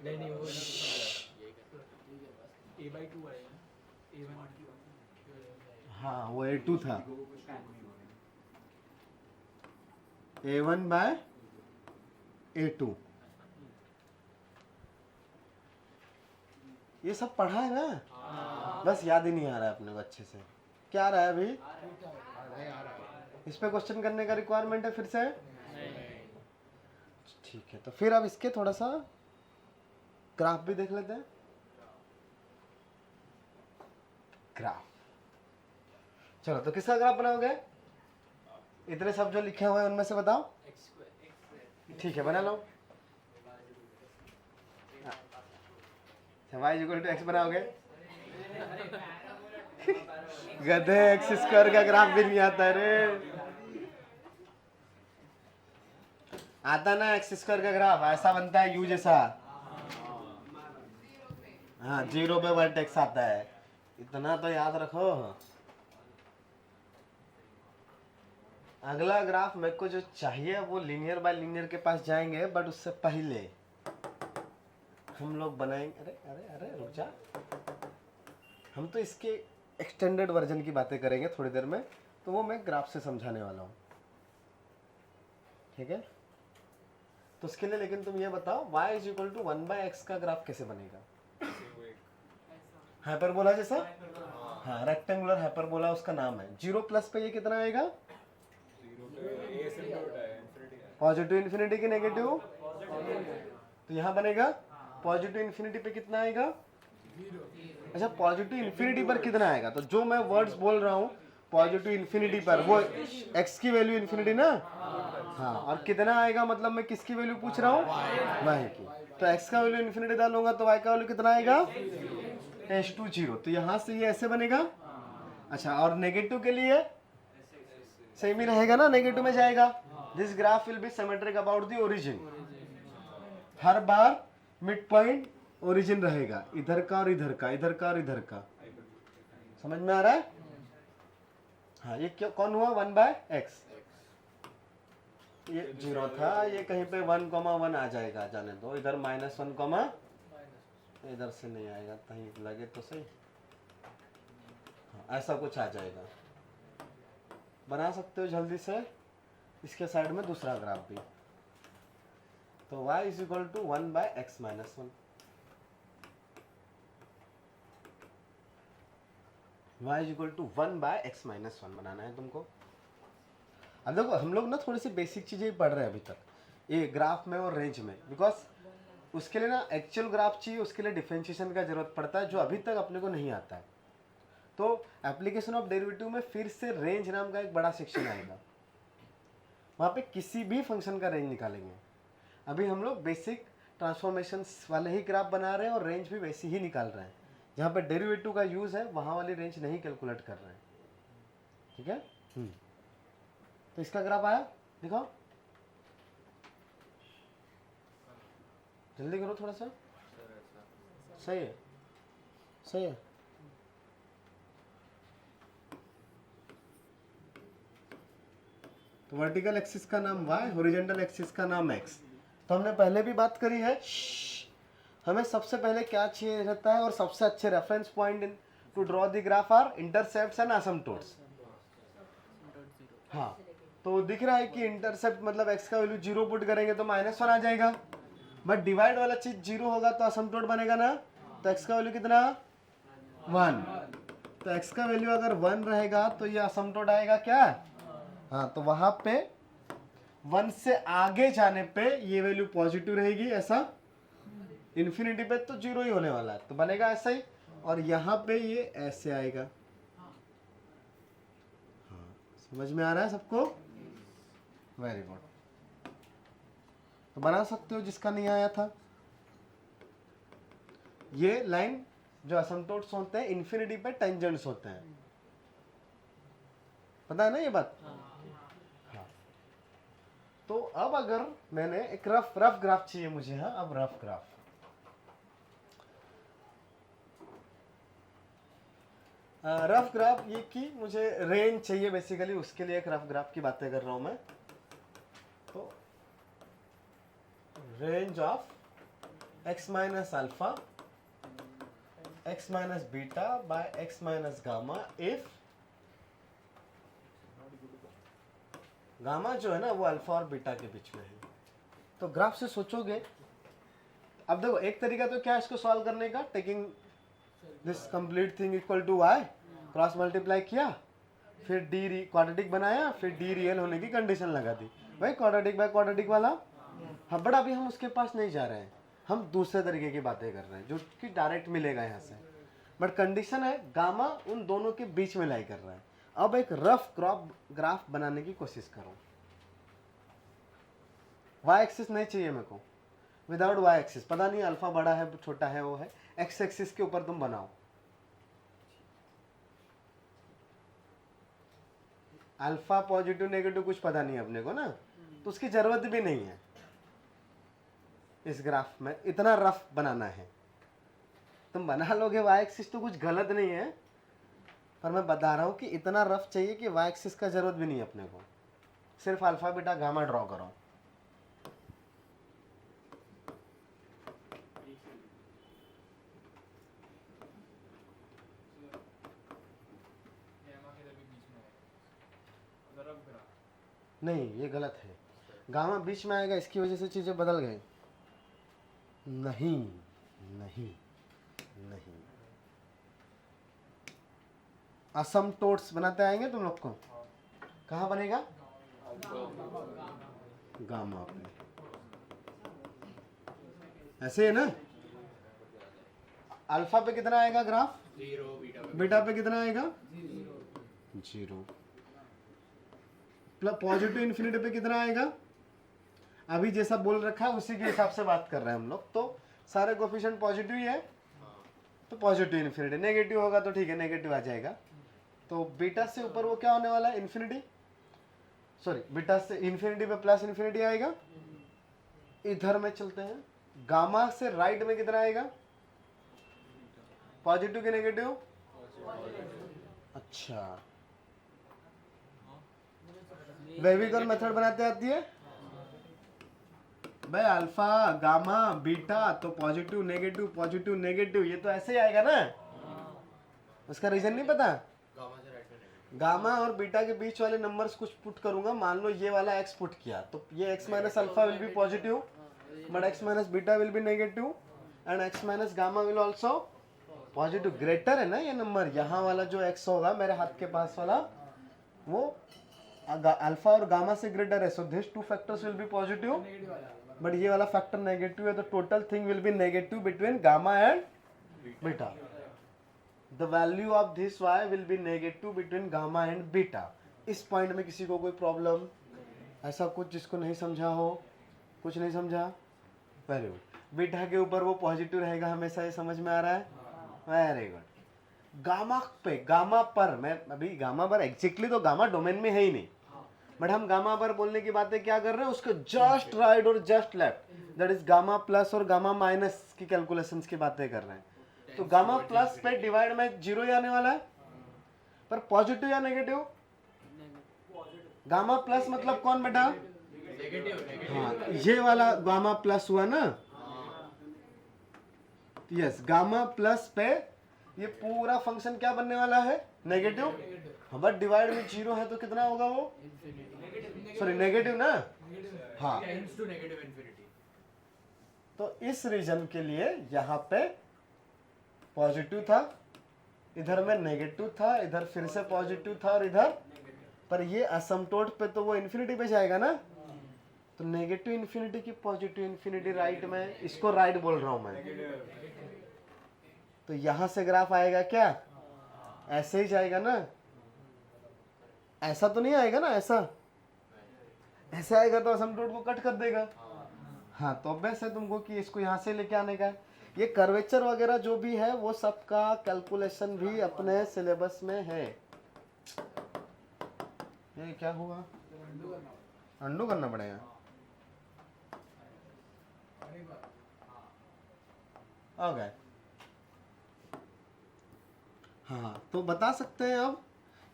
नहीं वो a/2 आएगा, a1। हाँ, वो a2 था, a1 बाय a2। ये सब पढ़ा है ना, बस याद ही नहीं आ रहा है अपने को अच्छे से। क्या आ रहा है अभी? इस पे क्वेश्चन करने का रिक्वायरमेंट है फिर से। ठीक है, तो फिर अब इसके थोड़ा सा ग्राफ भी देख लेते हैं। ग्राफ, चलो तो किसका ग्राफ बनाओगे? इतने सब जो लिखे हुए हैं उनमें से बताओ। ठीक है, बना लो। y इक्वल टू x बनाओगे। गधे, एक्स स्क्वायर का ग्राफ भी नहीं आता रे। आता ना एक्स स्क्वायर का ग्राफ, ऐसा बनता है यू जैसा। हाँ, 0 पे वर्टेक्स आता है, इतना तो याद रखो। अगला ग्राफ मेरे को जो चाहिए वो लीनियर बाय लीनियर के पास जाएंगे, बट उससे पहले हम लोग बनाएंगे। अरे अरे अरे रुक जा, हम तो इसके एक्सटेंडेड वर्जन की बातें करेंगे थोड़ी देर में, तो वो मैं ग्राफ से समझाने वाला हूँ। ठीक है, तो उसके लिए लेकिन तुम ये बताओ y is equal to 1/x का ग्राफ कैसे बनेगा? हाइपरबोला जैसा? हाँ, रेक्टेंगुलर हाइपरबोला उसका नाम है। 0 प्लस पे ये कितना आएगा? पॉजिटिव इन्फिनिटी की नेगेटिव, तो यहाँ बनेगा पॉजिटिव इन्फिनिटी पे कितना आएगा? अच्छा, पॉजिटिव इन्फिनिटी पर कितना आएगा? तो जो मैं वर्ड्स बोल रहा हूँ पॉजिटिव इन्फिनिटी पर, वो x की वैल्यू इन्फिनिटी ना? हाँ, और कितना आएगा मतलब मैं किसकी वैल्यू पूछ रहा हूँ? y की। तो x का वैल्यू इन्फिनिटी डालूंगा तो y का वैल्यू कितना आएगा? h2 0। तो यहाँ से ये ऐसे बनेगा। अच्छा, और नेगेटिव के लिए सेम ही रहेगा ना, नेगेटिव में जाएगा। This graph will be symmetric about the origin. Her bar mid point origin रहेगा, इधर का और इधर का, इधर का और इधर का। समझ में आ रहा है? हाँ, ये क्यों कौन हुआ? 1/x। ये 0 था, ये कहीं पे 1,1 आ जाएगा, जाने दो। इधर -1, इधर से नहीं आएगा, कहीं लगे तो सही। हाँ, ऐसा कुछ आ जाएगा। बना सकते हो जल्दी से इसके साइड में दूसरा ग्राफ भी। तो y is equal to 1/x - 1। y is equal to 1/x - 1 बनाना है तुमको। अब देखो, हम लोग ना थोड़ी सी बेसिक चीजें ही पढ़ रहे हैं अभी तक, ये ग्राफ में और रेंज में। बिकॉज उसके लिए ना एक्चुअल ग्राफ चाहिए, उसके लिए डिफरेंशिएशन का जरूरत पड़ता है, जो अभी तक अपने को नहीं आता है। तो एप्लीकेशन ऑफ डेरिवेटिव में फिर से रेंज नाम का एक बड़ा सेक्शन आएगा, वहाँ पे किसी भी फंक्शन का रेंज निकालेंगे। अभी हम लोग बेसिक ट्रांसफॉर्मेशंस वाले ही ग्राफ बना रहे हैं और रेंज भी वैसी ही निकाल रहे हैं। जहाँ पे डेरिवेटिव का यूज़ है वहाँ वाली रेंज नहीं कैलकुलेट कर रहे हैं। ठीक है? तो इसका ग्राफ आया, दिखाओ जल्दी करो थोड़ा सा। सही है, सही है। तो वर्टिकल एक्सिस का नाम y, हॉरिजॉन्टल एक्सिस का नाम x। तो हमने पहले भी बात करी है, हमें सबसे पहले क्या चाहिए रहता है, और सबसे अच्छे reference point in to draw the graph are intercepts and asymptotes. हाँ, तो दिख रहा है कि इंटरसेप्ट मतलब x का वैल्यू 0 पुट करेंगे तो -1 आ जाएगा, बट डिवाइड वाला चीज 0 होगा तो एसिम्पटोट बनेगा ना। तो x का वैल्यू कितना? 1। तो x का वैल्यू अगर 1 रहेगा तो ये एसिम्पटोट आएगा क्या? हाँ, तो वहां पे 1 से आगे जाने पे ये वैल्यू पॉजिटिव रहेगी, ऐसा। इन्फिनिटी पे तो 0 ही होने वाला है, तो बनेगा ऐसा ही। और यहाँ पे ये ऐसे आएगा। हाँ, समझ में आ रहा है सबको? Very good. तो बना सकते हो जिसका नहीं आया था। ये लाइन जो एसिम्पटोट्स होते हैं इन्फिनिटी पे टेंजेंट्स होते हैं, पता है ना ये बात? हाँ। तो अब अगर मैंने एक रफ ग्राफ चाहिए मुझे। हाँ, अब रफ ग्राफ। रफ ग्राफ ये कि मुझे रेंज चाहिए बेसिकली, उसके लिए एक रफ ग्राफ की बातें कर रहा हूं मैं। तो range of x minus alpha x minus beta bye x minus gamma if gamma जो है ना वो अल्फा और बीटा के बीच में है। तो ग्राफ से सोचोगे, अब देखो एक तरीका तो क्या है इसको सॉल्व करने का, taking this complete thing equal to y, cross multiply किया, फिर डी क्वाड्रेटिक बनाया, फिर डी रियल होने की कंडीशन लगा दी, भाई क्वाड्रेटिक बाय क्वाड्रेटिक वाला। हाँ, बट अभी हम उसके पास नहीं जा रहे हैं, हम दूसरे तरीके की बातें कर रहे हैं जो कि डायरेक्ट मिलेगा यहाँ से। बट कंडीशन है गामा उन दोनों के बीच में लाई कर रहा है। अब एक रफ ग्राफ बनाने की कोशिश करो। y एक्सिस नहीं चाहिए मेरे को, विदाउट y एक्सिस, पता नहीं अल्फा बड़ा है छोटा है वो है, x एक्सिस के ऊपर तुम बनाओ। अल्फा पॉजिटिव नेगेटिव कुछ पता नहीं अपने को ना, तो उसकी जरूरत भी नहीं है। इस ग्राफ में इतना रफ बनाना है, तुम बना लोगे y एक्सिस तो कुछ गलत नहीं है, पर मैं बता रहा हूं कि इतना रफ चाहिए कि y एक्सिस का जरूरत भी नहीं है अपने को, सिर्फ अल्फा बीटा गामा ड्रॉ करो। नहीं, ये गलत है। गामा बीच में आएगा, इसकी वजह से चीजें बदल गई। नहीं नहीं नहीं, असमटोट्स बनाते आएंगे तुम लोग को। कहाँ बनेगा? गामा पे। ऐसे है ना? अल्फा पे कितना आएगा ग्राफ? 0 बीटा पे कितना आएगा? 0। पॉजिटिव इन्फिनिटी पे कितना आएगा? अभी जैसा बोल रखा है उसी के हिसाब से बात कर रहे हैं हम लोग। तो सारे कोफिशिएंट पॉजिटिव ही है, तो पॉजिटिव इन्फिनिटी। नेगेटिव होगा तो ठीक है, नेगेटिव आ जाएगा। तो बीटा से ऊपर वो क्या होने वाला है? इन्फिनिटी। सॉरी, बीटा से इन्फिनिटी पे प्लस इन्फिनिटी आएगा। इधर में चलते हैं, गामा से राइट में कितना आएगा? पॉजिटिव के नेगेटिव? अच्छा, वेविकल मेथड बनाते आती है भाई? अल्फा गामा बीटा, तो पॉजिटिव नेगेटिव, ये तो ऐसे ही आएगा ना। उसका रीजन नहीं पता? गामा से राइट में गामा और बीटा के बीच वाले नंबर्स कुछ पुट करूंगा। मान लो ये वाला x पुट किया, तो ये x minus alpha will be positive, but x minus beta will be negative, and x minus gamma will also positive. Greater है ना ये नंबर, यहाँ वाला जो x होगा मेरे हाथ के पास वाला, वो अल्फा और गामा से ग्रेटर है। So this two factors will be positive, but ये वाला फैक्टर नेगेटिव है, तो total thing will be negative between gamma and beta. The value of this y will be negative between gamma and beta. इस point में किसी को कोई problem, ऐसा कुछ जिसको नहीं समझा हो? कुछ नहीं समझा? Very good. बीटा के ऊपर वो पॉजिटिव रहेगा हमेशा, ये समझ में आ रहा है? Very good. गामा पे, गामा पर, मैं अभी गामा पर एग्जैक्टली तो गामा डोमेन में है ही नहीं, बट हम गामा पर बोलने की बातें क्या कर रहे हैं? उसके जस्ट राइट और just left, that is gamma plus और गामा माइनस की कैलकुलेशंस की बातें कर रहे हैं। तो गामा प्लस पे डिवाइड में 0 ही आने वाला है, पर पॉजिटिव या नेगेटिव? गामा प्लस मतलब कौन बेटा? नेगेटिव। हाँ, ये वाला गामा प्लस हुआ ना। यस, गामा प्लस पे ये पूरा फंक्शन क्या बनने वाला है? नेगेटिव। हाँ, बट डिवाइड में 0 है तो कितना होगा वो? सॉरी, नेगेटिव ना। हाँ, टेंड्स टू नेगेटिव इन्फिनिटी। तो इस रीजन के लिए यहाँ पे पॉजिटिव था, इधर में नेगेटिव था, इधर फिर से पॉजिटिव था और इधर, पर ये असमटोट पे तो वो इन्फिनिटी पे जाएगा ना। तो नेगेटिव इन्फिनिटी की पॉजिटिव इन्फिनिटी राइट में, इसको राइट बोल रहा हूं मैं। तो यहां से ग्राफ आएगा क्या? ऐसे ही जाएगा ना। ऐसा तो नहीं आएगा ना, ऐसा आएगा तो असमटोट को कट कर देगा। हाँ, तो ऑब्वियस है तुमको कि इसको यहाँ से लेके आने का है। ये कर्वेचर वगैरह जो भी है वो सबका कैलकुलेशन भी अपने सिलेबस में है। ये क्या हुआ? अंडू करना पड़ेगा। आ गए। हाँ, तो बता सकते हैं अब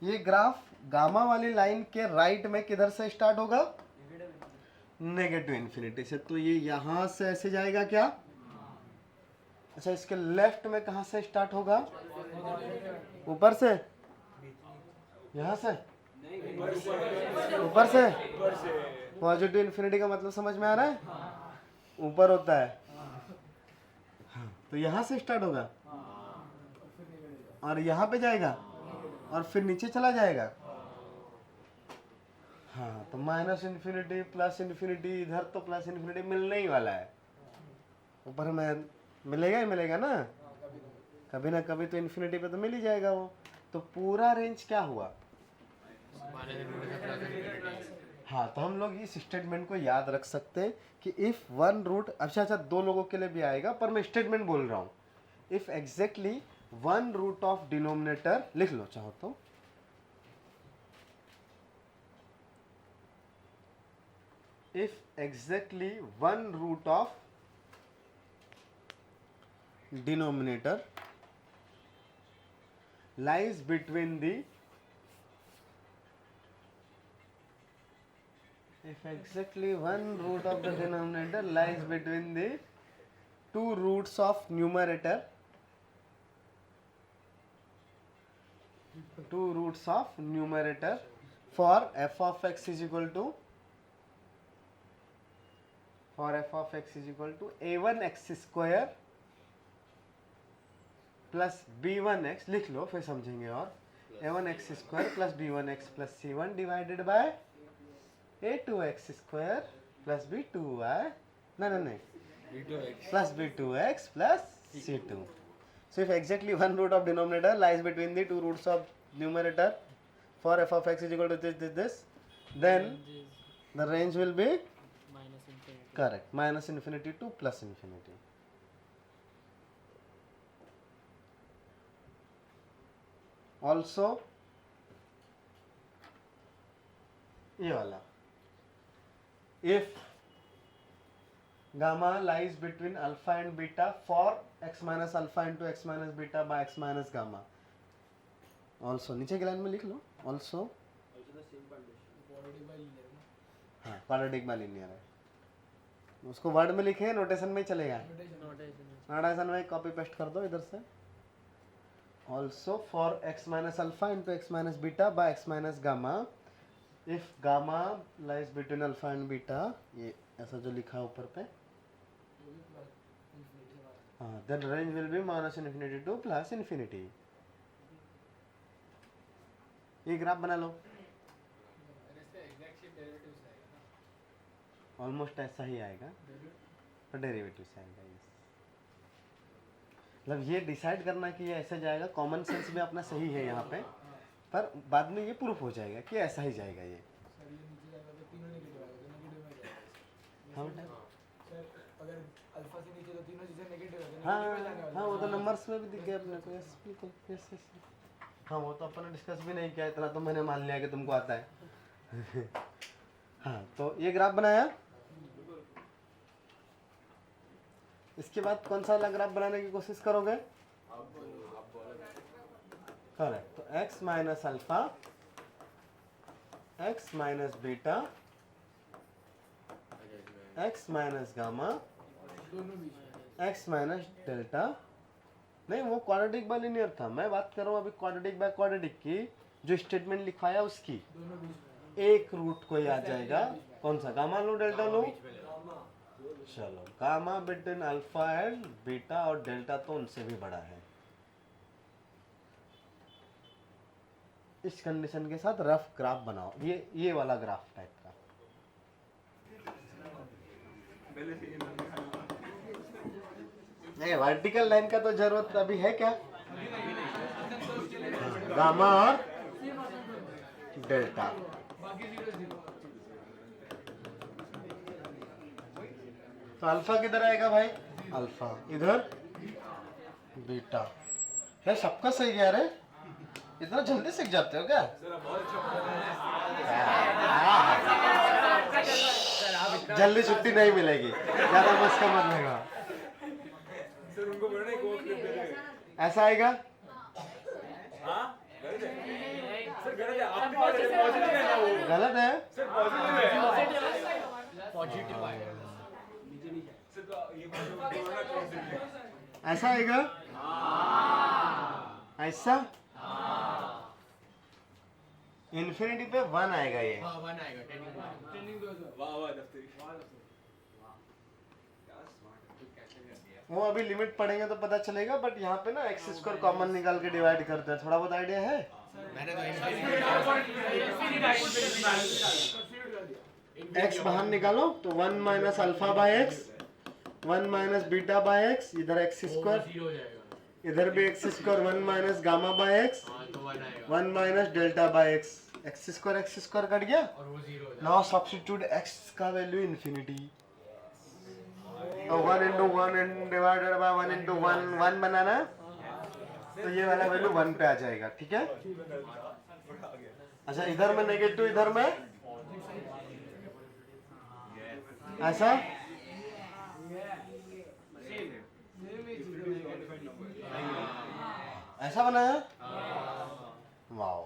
ये ग्राफ गामा वाली लाइन के राइट में किधर से स्टार्ट होगा? नेगेटिव इन्फिनिटी से। तो ये यहां से ऐसे जाएगा क्या? अच्छा, इसके लेफ्ट में कहां से स्टार्ट होगा? ऊपर से? यहां से? ऊपर से? पॉजिटिव इन्फिनिटी का मतलब समझ में आ रहा है? ऊपर होता है। हाँ, तो यहां से स्टार्ट होगा और यहाँ पे जाएगा और फिर नीचे चला जाएगा। हाँ, तो माइनस इन्फिनिटी प्लस इन्फिनिटी, इधर तो प्लस इन्फिनिटी मिलने ही वाला है, ऊपर में मिलेगा ही मिलेगा ना, कभी ना कभी तो इन्फिनिटी पे तो मिल ही जाएगा वो। तो पूरा रेंज क्या हुआ? हाँ, तो हम लोग इस स्टेटमेंट को याद रख सकते हैं कि इफ वन रूट, अच्छा दो लोगों के लिए भी आएगा पर मैं स्टेटमेंट बोल रहा हूँ। If exactly one root of denominator, लिख लो चाहो तो, if exactly one root of denominator lies between the, if exactly one root of the denominator lies between the two roots of numerator, for f of x is equal to for f of x is equal to a1 x square plus b1 x, लिख लो फिर समझेंगे, और a1 x square plus b1 x plus c1 divided by a2 x square plus b2y, नहीं plus b2x plus c2. So if exactly one root of denominator lies between the two roots of numerator for f of x is equal to this, then the range will be minus infinity. correct, minus infinity to plus infinity. Also ये वाला, if gamma lies between alpha and beta for x minus alpha into x minus beta by x minus gamma. Also नीचे की line में लिख लो, also हाँ quadratic bye linear है, उसको word में लिखे, नोटेशन में ही चलेगा, नोटेशन में कॉपी पेस्ट कर दो इधर से. Also for x minus alpha into x minus beta by x minus gamma, if gamma lies between alpha and beta, ये ऐसा जो लिखा है ऊपर पे, हाँ, then range will be minus infinity to plus infinity. ये ग्राफ बना लो, ऑलमोस्ट ऐसा ही आएगा, पर डेरिवेटिव से आएगा. मतलब ये डिसाइड करना कि ये ऐसे जाएगा, कॉमन सेंस में अपना सही है यहाँ पे, पर बाद में ये प्रूफ हो जाएगा कि ऐसा ही जाएगा ये. अगर अल्फा से नीचे तो तीनों चीजें नेगेटिव है, हाँ हाँ, वो तो नंबर्स में भी दिख गया अपने को. यस बिल्कुल, यस यस. हाँ वो तो अपन ने डिस्कस भी नहीं किया, इतना तो मैंने मान लिया कि तुमको आता है. हाँ तो ये ग्राफ बनाया. इसके बाद कौन सा वाला ग्राफ बनाने की कोशिश करोगे? करेक्ट. तो x minus alpha, x minus beta, x minus gamma, x minus delta. नहीं वो क्वाड्रेटिक बाय लीनियर था, मैं बात कर रहा हूँ अभी क्वाड्रेटिक बाय क्वाड्रेटिक की, जो स्टेटमेंट लिखवाया उसकी. एक रूट कोई आ जाएगा, कौन सा, गामा लो डेल्टा लो. चलो gamma between alpha and beta, और डेल्टा तो उनसे भी बड़ा है. इस कंडीशन के साथ रफ ग्राफ बनाओ, ये वाला ग्राफ टाइप का. नहीं वर्टिकल लाइन का तो जरूरत अभी है क्या, गामा और डेल्टा. तो अल्फा किधर आएगा भाई, अल्फा इधर, बीटा है. सबका सही है रे, इतना जल्दी सीख जाते हो क्या? जल्दी छुट्टी नहीं मिलेगी, ज्यादा मस्का मत लगा. ऐसा आएगा, गलत है. ऐसा आएगा, ऐसा इन्फिनिटी पे 1 आएगा ये. वो अभी लिमिट पढ़ेंगे तो पता चलेगा, बट यहाँ पे ना एक्स स्क्वायर कॉमन निकाल के डिवाइड करते हैं, थोड़ा बहुत आइडिया है. मैंने तो एक्स बाहर निकालो तो 1 minus alpha by x, 1 minus beta by x, इधर एक्स स्क्वायर, इधर भी x square, 1 minus gamma by x, 1 minus delta by x. X square cut गया, नाउ सब्स्टिट्यूट एक्स का value infinity. 1 into 1 divided by 1 into 1 बनाना, तो ये वाला value 1 पे आ जाएगा. ठीक है. अच्छा इधर में नेगेटिव, इधर में ऐसा, ऐसा बनाया. वाओ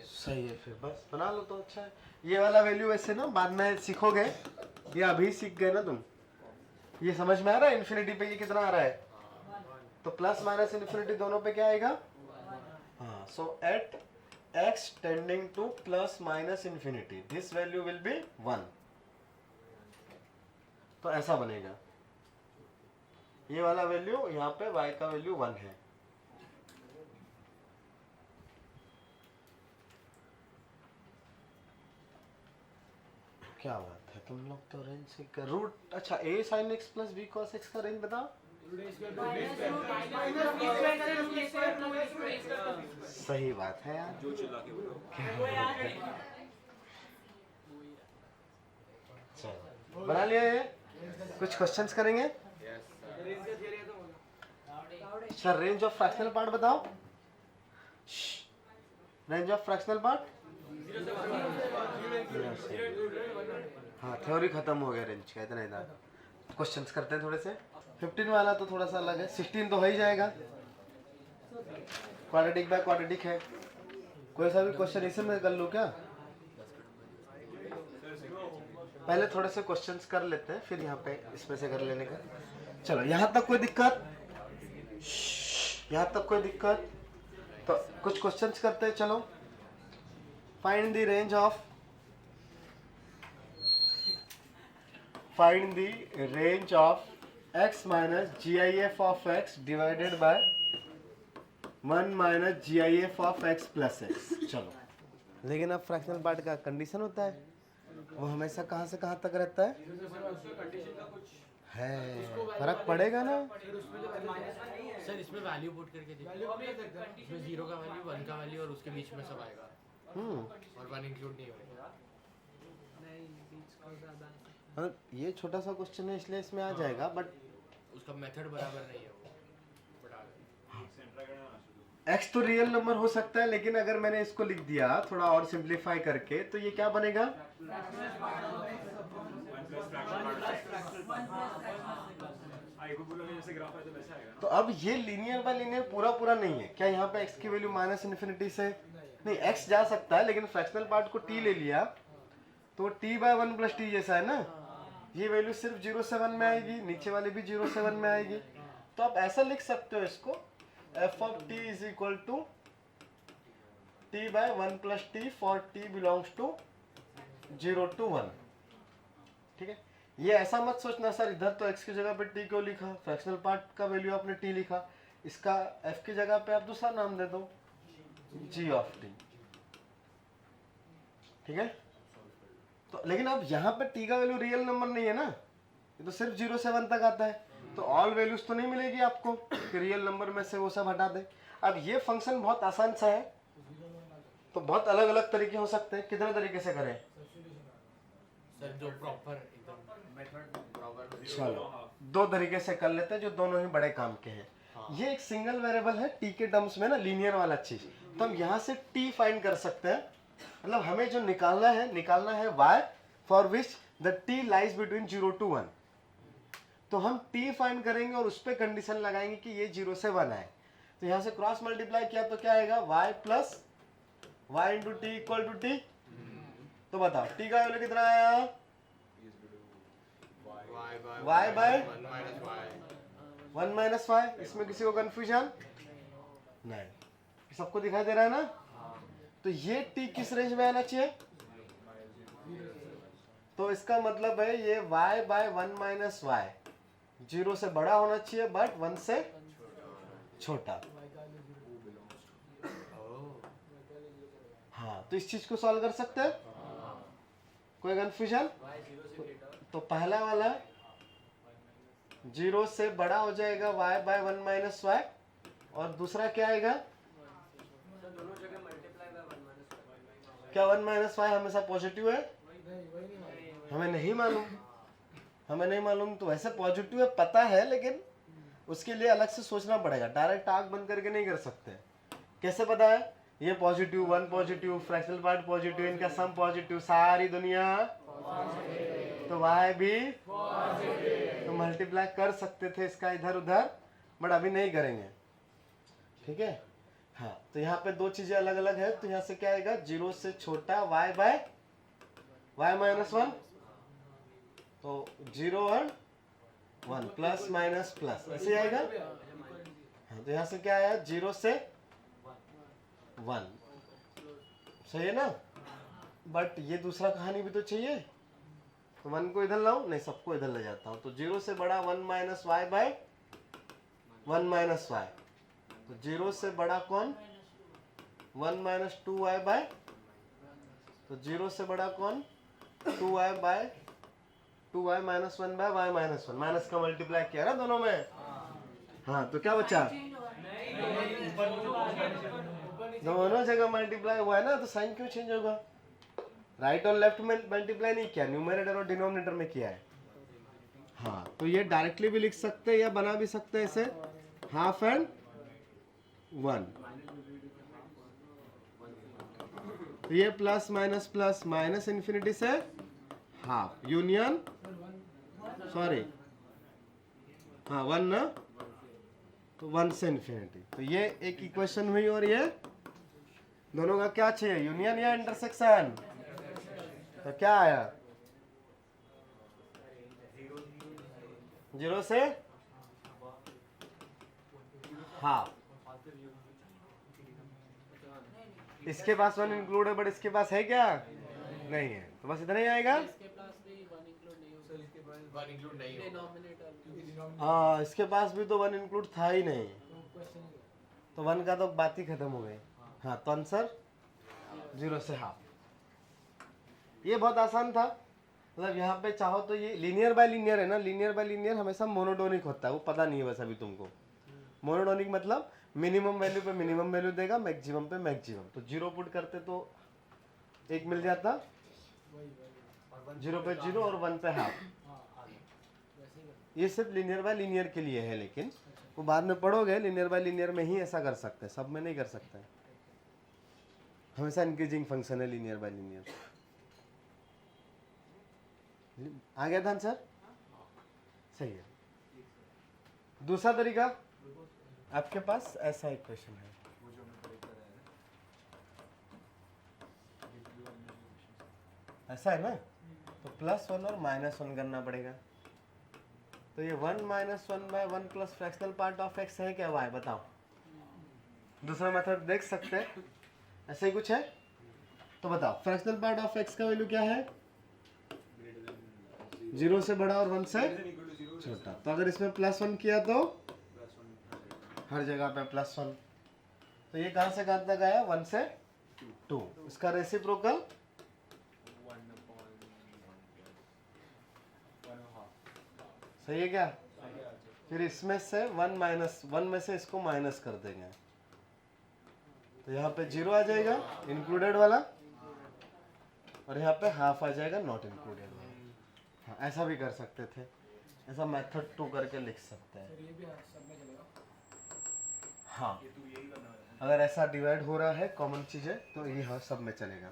सही है, फिर बस बना लो तो अच्छा है. ये वाला वैल्यू ऐसे ना बाद में सीखोगे, ये अभी सीख गए ना तुम. ये समझ में आ रहा है इन्फिनिटी पे ये कितना आ रहा है, तो प्लस माइनस इन्फिनिटी दोनों पे क्या आएगा. हाँ so at x tending to plus minus infinity, this value will be 1। तो ऐसा बनेगा, ये वाला वैल्यू यहाँ पे y का वैल्यू 1 है। क्या बात है, तुम लोग तो रेंज से रूट, अच्छा a sin x plus b cos x का रेंज बताओ। सही बात है यार, जो चिल्ला के बोलो। चलो बना लिया ये। कुछ क्वेश्चंस करेंगे Yes, sir. Sir. Range of fractional part बताओ। रेंज ऑफ फ्रैक्शनल पार्ट, हाँ थ्योरी खत्म हो गया रेंज का, इतना इतना। क्वेश्चंस करते हैं थोड़े से। 15 वाला तो थोड़ा सा अलग है, 16 तो हो ही जाएगा, क्वाड्रेटिक बाय क्वाड्रेटिक है। कोई सा भी क्वेश्चन इसे में कर लूँ क्या? पहले थोड़े से क्वेश्चंस कर लेते हैं, फिर यहाँ पे इसमें से कर लेने का। चलो यहाँ तक कोई दिक्कत? यहाँ तक कोई दिक्कत? तो कुछ क्वेश्चंस करते हैं, चलो। Find the range of, find the range of x minus GIF of x divided by 1 minus GIF of x plus x। चलो, लेकिन अब फ्रैक्शनल पार्ट का कंडीशन होता है, वो हमेशा कहाँ से कहाँ तक रहता है, फर्क पड़ेगा ना। सर इसमें वैल्यू पुट करके देखो, इसमें 0 का वैल्यू, 1 का वैल्यू और उसके बीच में सब आएगा, और 1 इंक्लूड नहीं होगा। हाँ, ये छोटा सा क्वेश्चन है इसलिए इसमें आ जाएगा, बट उसका मेथड बराबर नहीं है वो, बता x तो रियल नंबर हो सकता है, लेकिन अगर मैंने इसको लिख दिया थोड़ा और सिंप्लीफाई करके, तो ये क्या बनेगा? तो अब ये लीनियर बाय लीनियर पूरा पूरा नहीं है क्या? यहाँ पे x की वैल्यू माइनस इन्फिनिटी से नहीं, x जा सकता है, लेकिन फ्रैक्शनल पार्ट को t ले लिया तो t बाय 1 प्लस टी जैसा है ना। ये वैल्यू सिर्फ 0 से 1 में आएगी, नीचे वाली भी 0 से 1 में आएगी। तो आप ऐसा लिख सकते हो इसको, f of t is equal to t by 1 plus t for t belongs to 0 to 1। ठीक है, ये ऐसा मत सोचना सर इधर तो x की जगह पे t क्यों लिखा, फ्रैक्शनल पार्ट का वैल्यू आपने t लिखा, इसका f की जगह पे आप दूसरा नाम दे दो, g ऑफ t। ठीक है, तो लेकिन अब यहाँ पे t का वैल्यू रियल नंबर नहीं है ना, ये तो सिर्फ 0 से 1 तक आता है, तो ऑल वैल्यूज तो नहीं मिलेगी आपको कि रियल नंबर में से वो सब हटा दे। अब ये फंक्शन बहुत आसान सा है, तो बहुत अलग अलग तरीके हो सकते हैं। कितने तरीके से करें सर? जो प्रॉपर एकदम मेथड प्रॉपर, चलो 2 तरीके से कर लेते हैं जो दोनों ही बड़े काम के हैं। ये एक सिंगल वेरिएबल है t के टर्म्स में ना, लीनियर वाला चीज, तो हम यहाँ से t फाइंड कर सकते हैं। मतलब हमें जो निकालना है y for which the t lies between 0 to 1। तो हम t फाइंड करेंगे और उस पर कंडीशन लगाएंगे कि ये 0 से 1 आए। तो यहाँ से क्रॉस मल्टीप्लाई किया तो क्या आएगा, y plus y into t equal to T. तो बताओ t का वैल्यू कितना आया? y by 1 minus y। इसमें किसी को कंफ्यूजन नहीं, सबको दिखाई दे रहा है ना? तो ये t किस रेंज में आना चाहिए? तो इसका मतलब है ये y बाय 1 माइनस y 0 से बड़ा होना चाहिए बट 1 से छोटा। हाँ, तो इस चीज को सॉल्व कर सकते हैं। कोई कंफ्यूजन? तो पहला वाला 0 से बड़ा हो जाएगा y बाय 1 माइनस y, और दूसरा क्या आएगा? क्या 1 माइनस y हमेशा पॉजिटिव है? हमें नहीं मालूम, तो वैसे पॉजिटिव है पता है, लेकिन उसके लिए अलग से सोचना पड़ेगा, डायरेक्ट आंख बंद करके नहीं कर सकते। कैसे पता है? ये positive, 1 positive, fractional part positive, इनका सम पॉजिटिव, सारी दुनिया तो y भी तो मल्टीप्लाई कर सकते थे इसका इधर उधर, बट अभी नहीं करेंगे। ठीक है, हाँ, तो यहाँ पे 2 चीजें अलग अलग है। तो यहाँ से क्या आएगा, 0 से छोटा y बाय y माइनस 1, तो 0 और 1 प्लस माइनस प्लस ऐसे आएगा। हाँ, तो यहाँ से क्या आया, 0 से 1, सही है ना? बट ये दूसरा कहानी भी तो चाहिए, तो 1 को इधर लाऊं, नहीं सबको इधर ले जाता हूं। तो 0 से बड़ा 1 minus y by 1 minus y, तो 0 से बड़ा कौन? 1 माइनस 2y बाय, तो 0 से बड़ा कौन? 2y by 2y minus 1 by y minus 1, minus का मल्टीप्लाई किया ना दोनों में। हाँ तो क्या बचा? दोनों जगह मल्टीप्लाई हुआ है ना, तो साइन क्यों चेंज होगा? राइट और लेफ्ट में मल्टीप्लाई नहीं किया, न्यूमरेटर और डिनोमिनेटर में किया है। हाँ तो ये डायरेक्टली भी लिख सकते हैं या बना भी सकते हैं इसे हाफ एंड 1। तो ये प्लस माइनस इन्फिनिटी से हाफ यूनियन, सॉरी हाँ 1 ना, तो 1 से इन्फिनिटी। तो ये एक इक्वेशन हुई, और ये दोनों का क्या चाहिए? यूनियन या इंटरसेक्शन? तो क्या आया? 0 से हाफ। इसके पास 1 इंक्लूड है, बट इसके पास है क्या? नहीं है, तो बस इतना ही आएगा। इसके पास भी 1 इंक्लूड नहीं होगा, 1 इंक्लूड नहीं होगा डिनोमिनेटर। हाँ इसके पास भी तो 1 इंक्लूड था ही नहीं, तो 1 का तो बात ही खत्म हो गई। हाँ तो आंसर 0 से हाफ। ये बहुत आसान था, मतलब यहाँ पे चाहो तो ये लीनियर बाय लीनियर है ना, लीनियर बाय लीनियर हमेशा मोनोटोनिक होता है, वो पता नहीं है बस अभी तुमको। मोनोटोनिक मतलब मिनिमम वैल्यू पे मिनिमम वैल्यू देगा, मैक्सिमम पे मैक्सिमम। तो 0 पुट करते तो 1 मिल जाता, 0 पे 0 और 1 पे हाफ। ये सिर्फ लीनियर बाय लीनियर के लिए है, लेकिन वो बाद में पढ़ोगे, लीनियर बाय लीनियर में ही ऐसा कर सकते हैं, सब में नहीं कर सकते। हमेशा इंक्रीजिंग फंक्शन है लीनियर बाय लीनियर। आ गया था आंसर? सही है। दूसरा तरीका आपके पास ऐसा इक्वेशन है, ऐसा है ना, तो +1 और -1 करना पड़ेगा। तो ये 1 minus 1 by 1 plus fractional part of x है क्या y? बताओ। दूसरा मेथड देख सकते हैं, ऐसे ही कुछ है। तो बताओ फ्रैक्शनल पार्ट ऑफ x का वैल्यू क्या है? 0 से बड़ा और 1 से छोटा। तो अगर इसमें +1 किया तो हर जगह पे +1। तो ये कहाँ से कहाँ तक आया? 1 से 2। इसका रेसिप्रोकल 1.5। सही है क्या? फिर इसमें से 1 माइनस 1 में से इसको माइनस कर देंगे, तो यहाँ पे 0 आ जाएगा इंक्लूडेड वाला, और यहाँ पे हाफ आ जाएगा नॉट इंक्लूडेड वाला। हाँ ऐसा भी कर सकते थे, ऐसा मेथड 2 करके लिख सकते हैं। हाँ अगर ऐसा डिवाइड हो रहा है कॉमन चीज़ है तो ये हाँ सब में चलेगा,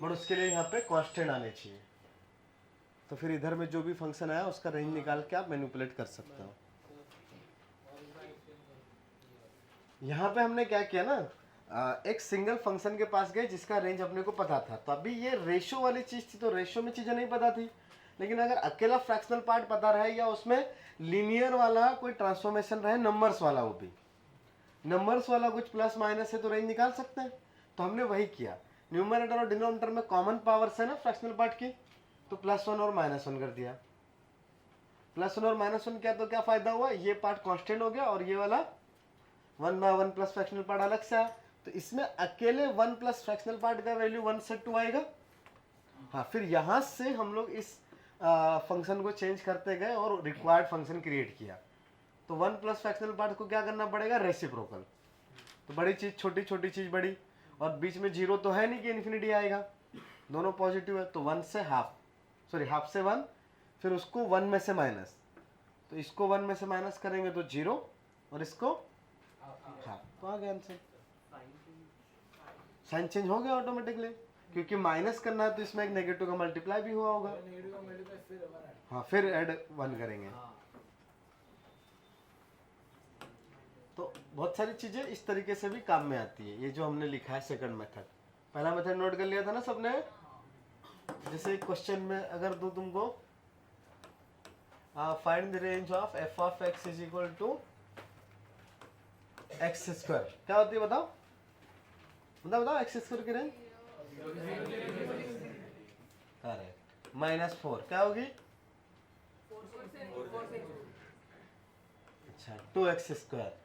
बट उसके लिए यहाँ पे कांस्टेंट आने चाहिए। तो फिर इधर में जो भी फंक्शन आया उसका रेंज निकाल के आप मैनिपुलेट कर सकते हो। यहाँ पे हमने क्या किया ना, एक सिंगल फंक्शन के पास गए जिसका रेंज अपने को पता था। तो अभी ये रेशो वाली चीज़ थी, तो रेशो में चीज़ें नहीं पता थी, लेकिन अगर अकेला फ्रैक्शनल पार्ट पता रहे या उसमें लीनियर वाला कोई ट्रांसफॉर्मेशन रहे, नंबर्स वाला, वो भी नंबर्स वाला कुछ प्लस माइनस है तो रेंज निकाल सकते हैं। तो हमने वही किया, न्यूमरेटर और डिनोमिनेटर में कॉमन पावर्स है ना फ्रैक्शनल पार्ट की, तो +1 और -1 कर दिया। +1 और -1 किया तो क्या फायदा हुआ? ये पार्ट कांस्टेंट हो गया और ये वाला 1 बाय 1 प्लस फ्रैक्शनल पार्ट अलग से आया। तो इसमें अकेले 1 प्लस फ्रैक्शनल पार्ट का वैल्यू 1 से 2 आएगा। हाँ फिर यहाँ से हम लोग इस फंक्शन को चेंज करते गए और रिक्वायर्ड फंक्शन क्रिएट किया। तो 1 प्लस फ्रैक्शनल पार्ट को क्या करना पड़ेगा? रेसिप्रोकल। तो बड़ी चीज़ छोटी, छोटी चीज़ बड़ी, और बीच में 0 तो है नहीं कि इन्फिनिटी आएगा, दोनों पॉजिटिव है। तो 1 से हाफ से 1, फिर उसको 1 में से माइनस, तो इसको 1 में से माइनस करेंगे तो 0 और इसको हाफ, तो आ गया आंसर। साइन चेंज हो गया ऑटोमेटिकली, क्योंकि माइनस करना है तो इसमें एक नेगेटिव का मल्टीप्लाई भी हुआ होगा। हाँ फिर ऐड 1 करेंगे। तो बहुत सारी चीजें इस तरीके से भी काम में आती है। ये जो हमने लिखा है सेकंड मेथड, पहला मेथड नोट कर लिया था ना सबने। जैसे क्वेश्चन में अगर दो तुमको find the range of f of x is equal to x square, क्या होती है बताओ? बताओ बताओ, एक्स स्क्वायर की रेंज करेक्ट। -4 क्या होगी? अच्छा 2x स्क्वायर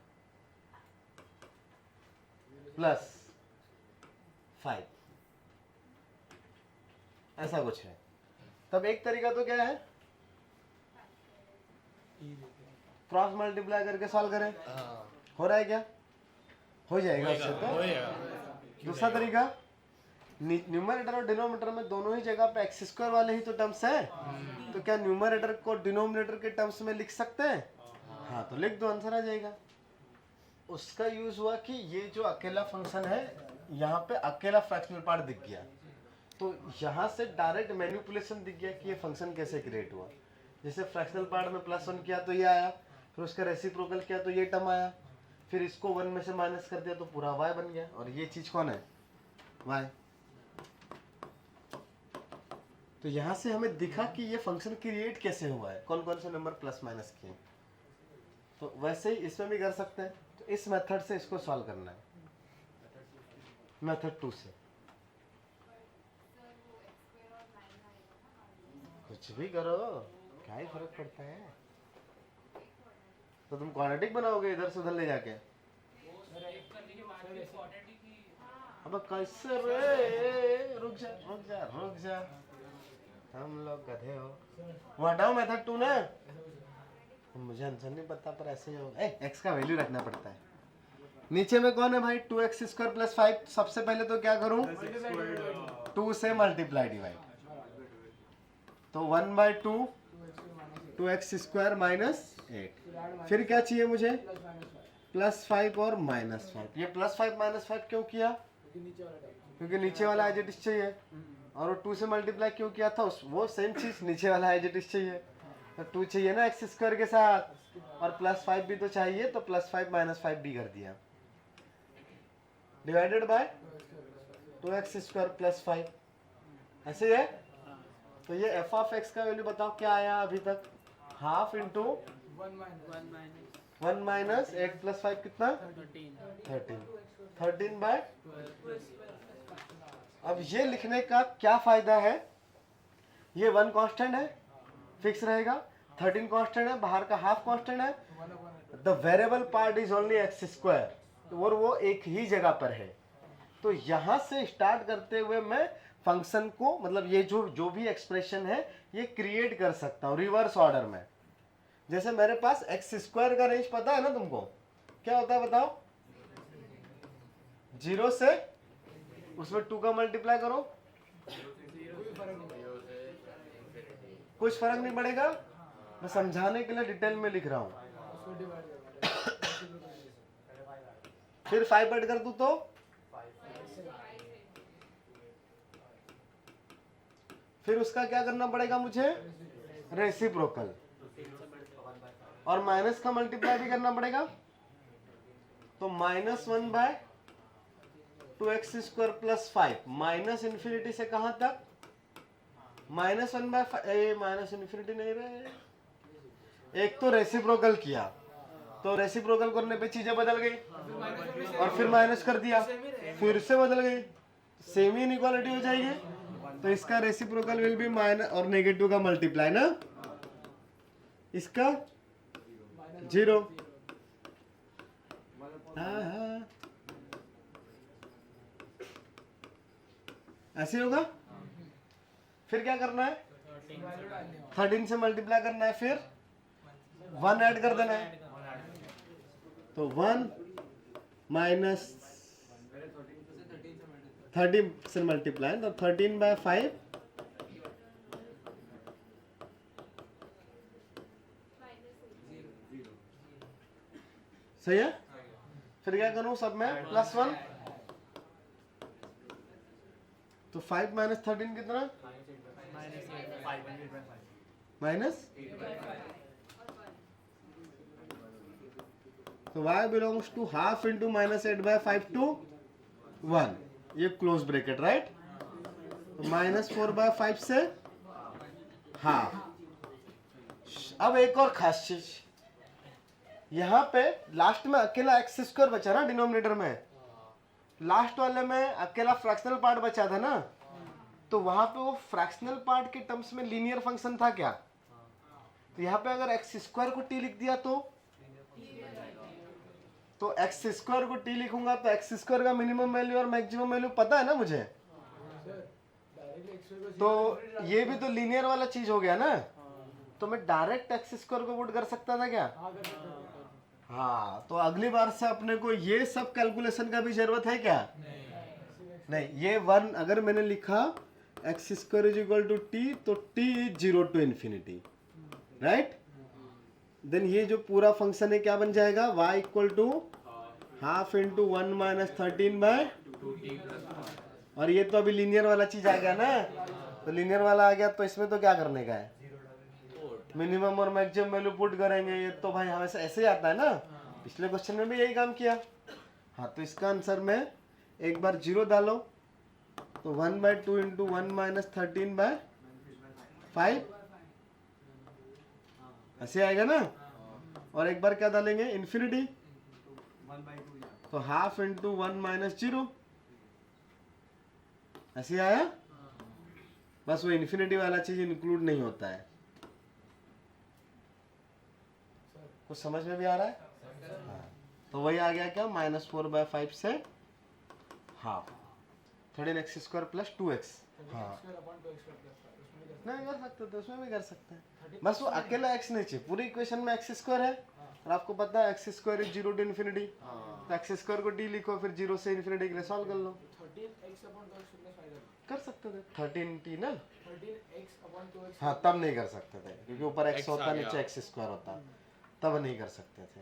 प्लस 5, ऐसा कुछ है। तब एक तरीका तो क्या है, क्रॉस मल्टीप्लाई करके सॉल्व करें। हाँ हो रहा है क्या? हो जाएगा उससे तो। होएगा। दूसरा तरीका, न्यूमरेटर और डिनोमिनेटर में दोनों ही जगह पे एक्स स्क्वायर वाले ही तो टर्म्स हैं, तो क्या न्यूमरेटर को डिनोमिनेटर के टर्म्स में लिख सकते हैं? हाँ तो लिख दो, आंसर आ जाएगा। उसका यूज हुआ कि ये जो अकेला फंक्शन है यहाँ पे अकेला फ्रैक्शनल पार्ट दिख गया, तो यहाँ से डायरेक्ट मैनिपुलेशन दिख गया कि ये फंक्शन कैसे क्रिएट हुआ। जैसे फ्रैक्शनल पार्ट में +1 किया तो ये आया, फिर उसका रेसिप्रोकल किया तो ये टर्म आया, फिर इसको 1 में से माइनस कर दिया तो पूरा y बन गया, और ये चीज कौन है? y। तो यहाँ से हमें दिखा कि ये फंक्शन क्रिएट कैसे हुआ है, कौन कौन से नंबर प्लस माइनस किए। तो वैसे ही इसमें भी कर सकते हैं। तो इस मेथड से इसको सॉल्व करना है, मेथड 2 से। कुछ भी करो, क्या ही फर्क पड़ता है। तो तुम क्वाड्रेटिक बनाओगे इधर से उधर ले जाके? अब कैसे रे? रुक जा रुक जा रुक जा, हम लोग गधे हो। वो हटाओ मेथड 2 ना, मुझे आंसर नहीं पता पर ऐसे ही होगा। एक्स का वैल्यू रखना पड़ता है। नीचे में कौन है भाई? 2x square plus 5। सबसे पहले तो क्या करूं? 2 से मल्टीप्लाई डिवाइड, तो 1/2 2x स्क्वायर -8। फिर क्या चाहिए मुझे? +5 और -5। ये +5 -5 क्यों किया? क्योंकि नीचे वाला एज इट इज चाहिए, और वो 2 से मल्टीप्लाई क्यों किया था? वो सेम चीज नीचे वाला एज इट इज चाहिए, तो 2 चाहिए ना एक्स स्क्वायर के साथ, और +5 भी तो चाहिए, तो +5 -5 भी कर दिया, divided by 2x square plus 5। ऐसे है। तो ये f ऑफ x का वैल्यू बताओ क्या आया अभी तक? हाफ इंटू 1 माइनस 8 प्लस 5 कितना? 13 बाय। अब ये लिखने का क्या फायदा है? ये 1 कांस्टेंट है, फिक्स रहेगा, 13 कांस्टेंट है, बाहर का हाफ कांस्टेंट है, the variable part is only x square, और वो एक ही जगह पर है। तो यहां से स्टार्ट करते हुए मैं फंक्शन को, मतलब ये जो भी एक्सप्रेशन है ये क्रिएट कर सकता हूँ रिवर्स ऑर्डर में। जैसे मेरे पास एक्स स्क्वायर का रेंज पता है ना तुमको, क्या होता है बताओ? 0 से उसमें 2 का मल्टीप्लाई करो, कुछ फर्क नहीं पड़ेगा। मैं समझाने के लिए डिटेल में लिख रहा हूं। फिर 5 ऐड कर दूं तो फिर उसका क्या करना पड़ेगा मुझे? रेसिप्रोकल, और माइनस का मल्टीप्लाई भी करना पड़ेगा। तो -1/2x square plus 5, minus infinity से कहां तक? -1/5, माइनस इन्फिनिटी नहीं रहे। एक तो रेसिप्रोकल किया, तो रेसिप्रोकल करने पे चीजें बदल गई, और फिर माइनस कर दिया, फिर से बदल गई, सेमी इनइक्वालिटी हो जाएगी। तो इसका रेसिप्रोकल विल बी माइनस, और नेगेटिव का मल्टीप्लाई ना, इसका 0। ऐसे होगा। फिर क्या करना है? 13 से मल्टीप्लाई करना है, फिर 1 ऐड कर देना है, तो 1 माइनस 13 से मल्टीप्लाई, तो 13/5 सही है। फिर क्या करूं सब में? +1, तो 5 माइनस 13 कितना? माइनस, तो y belongs to half into -8/5 to 1, ये क्लोज ब्रैकेट राइट। तो -4/5 से हाफ। अब एक और खास चीज, यहाँ पे लास्ट में अकेला एक्स स्क्वायर बचा ना डिनोमिनेटर में, लास्ट वाले में अकेला फ्रैक्शनल पार्ट बचा था ना, तो वहां पे वो फ्रैक्शनल पार्ट के टर्म्स में लीनियर फंक्शन था क्या? तो यहाँ पे अगर एक्स स्क्वायर को टी लिख दिया तो एक्स स्क्वायर को टी लिखूंगा तो एक्स स्क्वायर का मिनिमम वैल्यू और मैक्सिमम वैल्यू पता है ना मुझे, तो ये भी तो लीनियर वाला चीज हो गया ना, तो मैं डायरेक्ट एक्स स्क्वायर को पुट कर सकता था क्या? हाँ, तो अगली बार से अपने को ये सब कैलकुलेशन का भी जरूरत है क्या? नहीं, ये वन अगर मैंने लिखा x square is equal to T, तो T is 0 to infinity, right? Then ये जो पूरा फंक्शन है क्या बन जाएगा? y equal to half into 1 minus 13/, और ये तो अभी लीनियर वाला चीज आ गया ना, तो लीनियर वाला आ गया तो इसमें तो क्या करने का है? मिनिमम और मैक्सिमम वैल्यू पुट करेंगे। ये तो भाई हमेशा ऐसे ही आता है ना, पिछले क्वेश्चन में भी यही काम किया। हाँ, तो इसका आंसर में एक बार 0 डालो तो 1/2 इंटू 1 माइनस 13/5 ऐसे आएगा ना, और एक बार क्या डालेंगे? इन्फिनिटी, तो हाफ इंटू 1 माइनस 0 ऐसे आया। बस वो इन्फिनिटी वाला चीज इंक्लूड नहीं होता है। कुछ समझ में भी आ रहा है? हाँ। तो वही आ गया क्या? -4/5 से half 13x square plus 2x। हाँ, नहीं कर सकते थे, उसमें भी कर सकते हैं, बस वो अकेला x नहीं चाहिए। पूरी इक्वेशन में x स्क्वायर है और आपको पता है x square is 0 to infinity, तो x स्क्वायर को d लिखो, फिर 0 से इन्फिनिटी के लिए सॉल्व कर लो। कर सकते थे 13t ना, हाँ तब नहीं कर सकते थे क्योंकि ऊपर x होता, नीचे x स्क्वायर होता, तब नहीं कर सकते थे।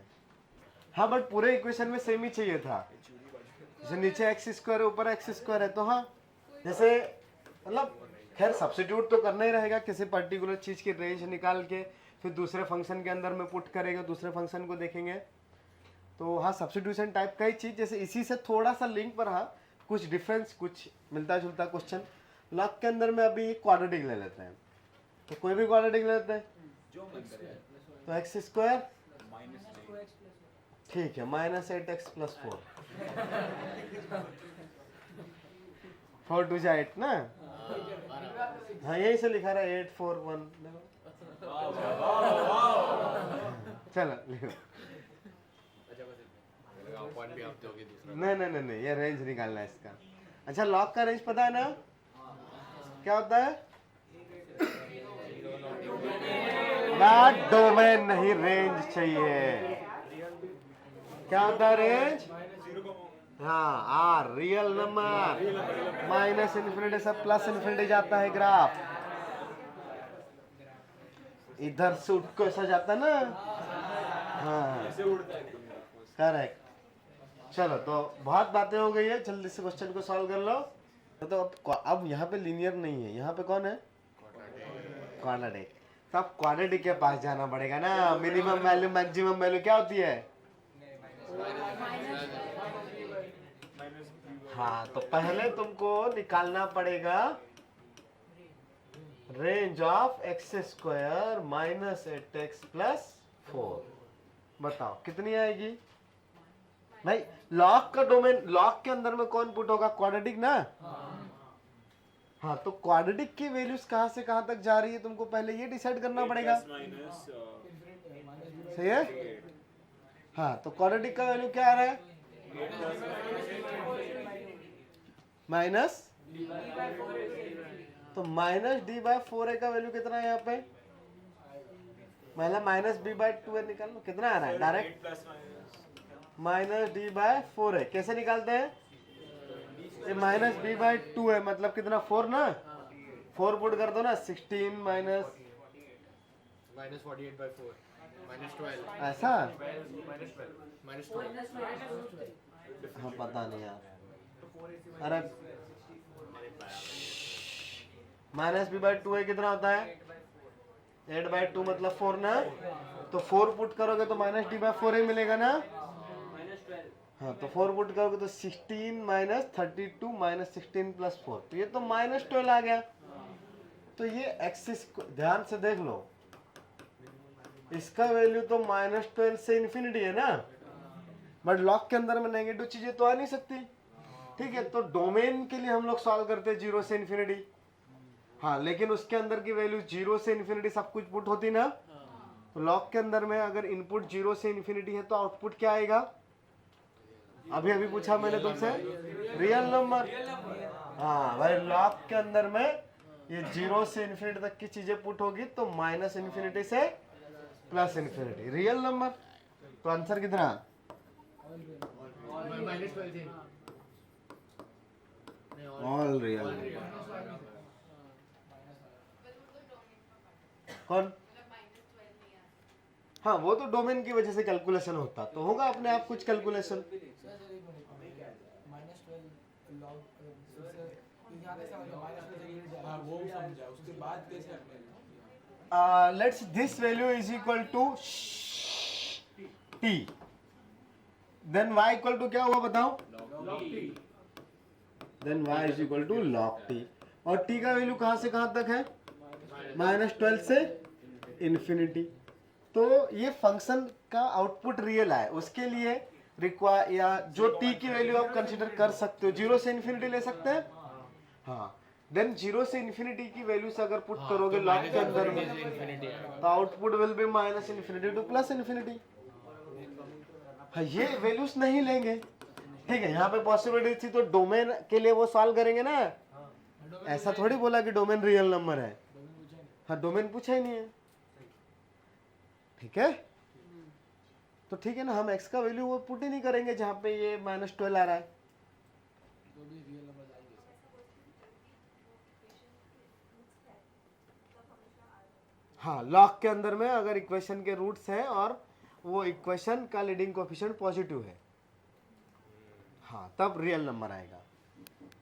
हाँ, बट पूरे इक्वेशन में सेम ही चाहिए था। जैसे नीचे x स्क्वायर है, ऊपर x स्क्वायर है, तो हाँ जैसे मतलब खैर सब्स्टिट्यूट तो करना ही रहेगा, किसी पर्टिकुलर चीज की रेंज निकाल के फिर दूसरे फंक्शन के अंदर में पुट करेगा, दूसरे फंक्शन को देखेंगे। तो हाँ, सब्स्टिट्यूशन टाइप का ही चीज, जैसे इसी से थोड़ा सा लिंक पर हाँ कुछ डिफरेंस, कुछ मिलता जुलता क्वेश्चन लॉग के अंदर में। अभी क्वाड्रेटिक ले लेते हैं, तो कोई भी क्वाड्रेटिक ले लेते हैं, तो एक्स स्क्वायर ठीक है -8x + 4 4 2 जा 8 ना। हाँ, यही से लिखा रहा है 8 4 1। चलो लिखो। नहीं, ये रेंज निकालना है इसका। अच्छा, लॉग का रेंज पता है ना क्या होता है? ना डोमेन नहीं, रेंज चाहिए। क्या होता है रेंज? हाँ, R real number, minus infinity से प्लस इन्फिनिटी जाता है ग्राफ, इधर से उठ को ऐसा जाता ना। हाँ करेक्ट। चलो, तो बहुत बातें हो गई है, जल्दी से क्वेश्चन को सॉल्व कर लो। तो अब यहाँ पे लीनियर नहीं है, यहाँ पे कौन है? क्वाड्रेटिक। तो अब क्वाड्रेटिक के पास जाना पड़ेगा ना। मिनिमम वैल्यू मैक्सिमम वैल्यू क्या होती है? हाँ, तो पहले तुमको निकालना पड़ेगा range of x square -8x + 4। बताओ कितनी आएगी भाई? लॉग का डोमेन, लॉग के अंदर में कौन पुट होगा? क्वाड्रेटिक ना। हाँ, तो क्वाड्रेटिक की वैल्यूज कहाँ से कहाँ तक जा रही है तुमको पहले ये डिसाइड करना पड़ेगा। सही है? हाँ, तो क्वाड्रेटिक का वैल्यू क्या आ रहा है? माइनस, तो -d/4a का वैल्यू कितना है यहाँ पे? मतलब -b/2a निकाल लो, कितना आ रहा है डायरेक्ट? -d/4a। कैसे निकालते हैं? ये -b/2 है, मतलब कितना? 4 ना। 4 पुट कर दो ना, 16 -48/4 -12 ऐसा। -12 हाँ, पता नहीं यार। अरे -b/2 कितना होता है? 8/2 मतलब 4 ना। तो 4 पुट करोगे तो -d/4 ही मिलेगा ना। हाँ, तो 4 पुट करोगे तो 16 - 32 - 16 + 4, तो ये तो -12 आ गया। तो ये एक्सिस ध्यान से देख लो, इसका वैल्यू तो -12 से इन्फिनिटी है ना, बट लॉग के अंदर में नेगेटिव चीजें तो आ नहीं सकती। ठीक है, तो डोमेन के लिए हम लोग सॉल्व करते हैं 0 से इन्फिनिटी। हाँ, लेकिन उसके अंदर की वैल्यू 0 से इन्फिनिटी सब कुछ पुट होती ना, तो लॉग के अंदर में अगर इनपुट 0 से इन्फिनिटी है तो आउटपुट क्या आएगा? अभी अभी पूछा मैंने तुमसे, रियल नंबर। हाँ भाई, लॉग के अंदर में ये 0 से इन्फिनिटी तक की चीजें पुट होगी तो माइनस इन्फिनिटी से प्लस इन्फिनिटी रियल नंबर। तो आंसर कितना? All real. कौन? हाँ, वो तो डोमेन की वजह से कैलकुलेशन होता, तो होगा अपने आप कुछ कैलकुलेशन। हाँ वो समझा, उसके बाद कैसे अपने let's this value is equal to t, then y equal to क्या हुआ बताओ? Then y is equal to log t, और t का वैल्यू कहां से कहां तक है? -12 से इन्फिनिटी। तो ये फंक्शन का आउटपुट रियल है, उसके लिए रिक्वायर या जो t की वैल्यू आप कंसीडर कर सकते हो, 0 से इन्फिनिटी ले सकते हैं। हाँ, देन 0 से इन्फिनिटी की वैल्यू से अगर पुट करोगे लॉग के अंदर में, तो output will be minus infinity two plus infinity. हाँ, ये वैल्यूज नहीं लेंगे, ठीक है। यहाँ पे पॉसिबिलिटी थी तो डोमेन के लिए वो सॉल्व करेंगे ना, ऐसा थोड़ी बोला कि डोमेन रियल नंबर है। हाँ, डोमेन पूछा ही नहीं है, ठीक है। तो ठीक है ना, हम x का वैल्यू वो पुट ही नहीं करेंगे जहाँ पे ये -12 आ रहा है। हाँ, लॉग के अंदर में अगर इक्वेशन के रूट्स है और वो इक्वेशन का लीडिंग कोएफिशिएंट पॉजिटिव है, हाँ, तब रियल नंबर आएगा।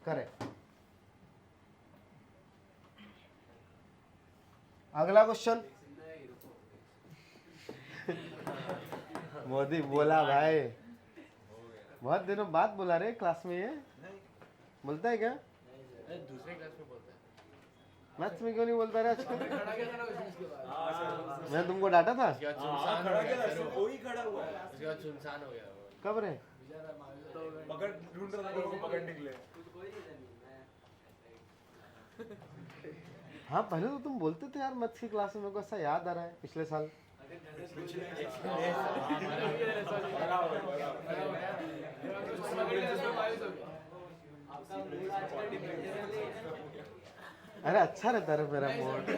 करेक्ट। अगला क्वेश्चन। मोदी बोला भाई, बहुत दिनों बाद बोला रे क्लास में, ये बोलता है क्या? दूसरे क्लास में बोलता है। मैथ्स में क्यों नहीं बोलता रहा आजकल? मैं तुमको डांटा था? उसके बाद सुनसान हो गया सर वो। कोई खड़ा हुआ है, उसके बाद सुनसान हो गया वो। कब रे? पकड़ ढूंढ रहा था उसको पकड़ने के लिए। हाँ, पहले तो तुम बोलते थे यार मैथ्स की क्लास में, मेरे को ऐसा याद आ रहा है पिछले साल। अरे अच्छा रहता है मेरा मूड।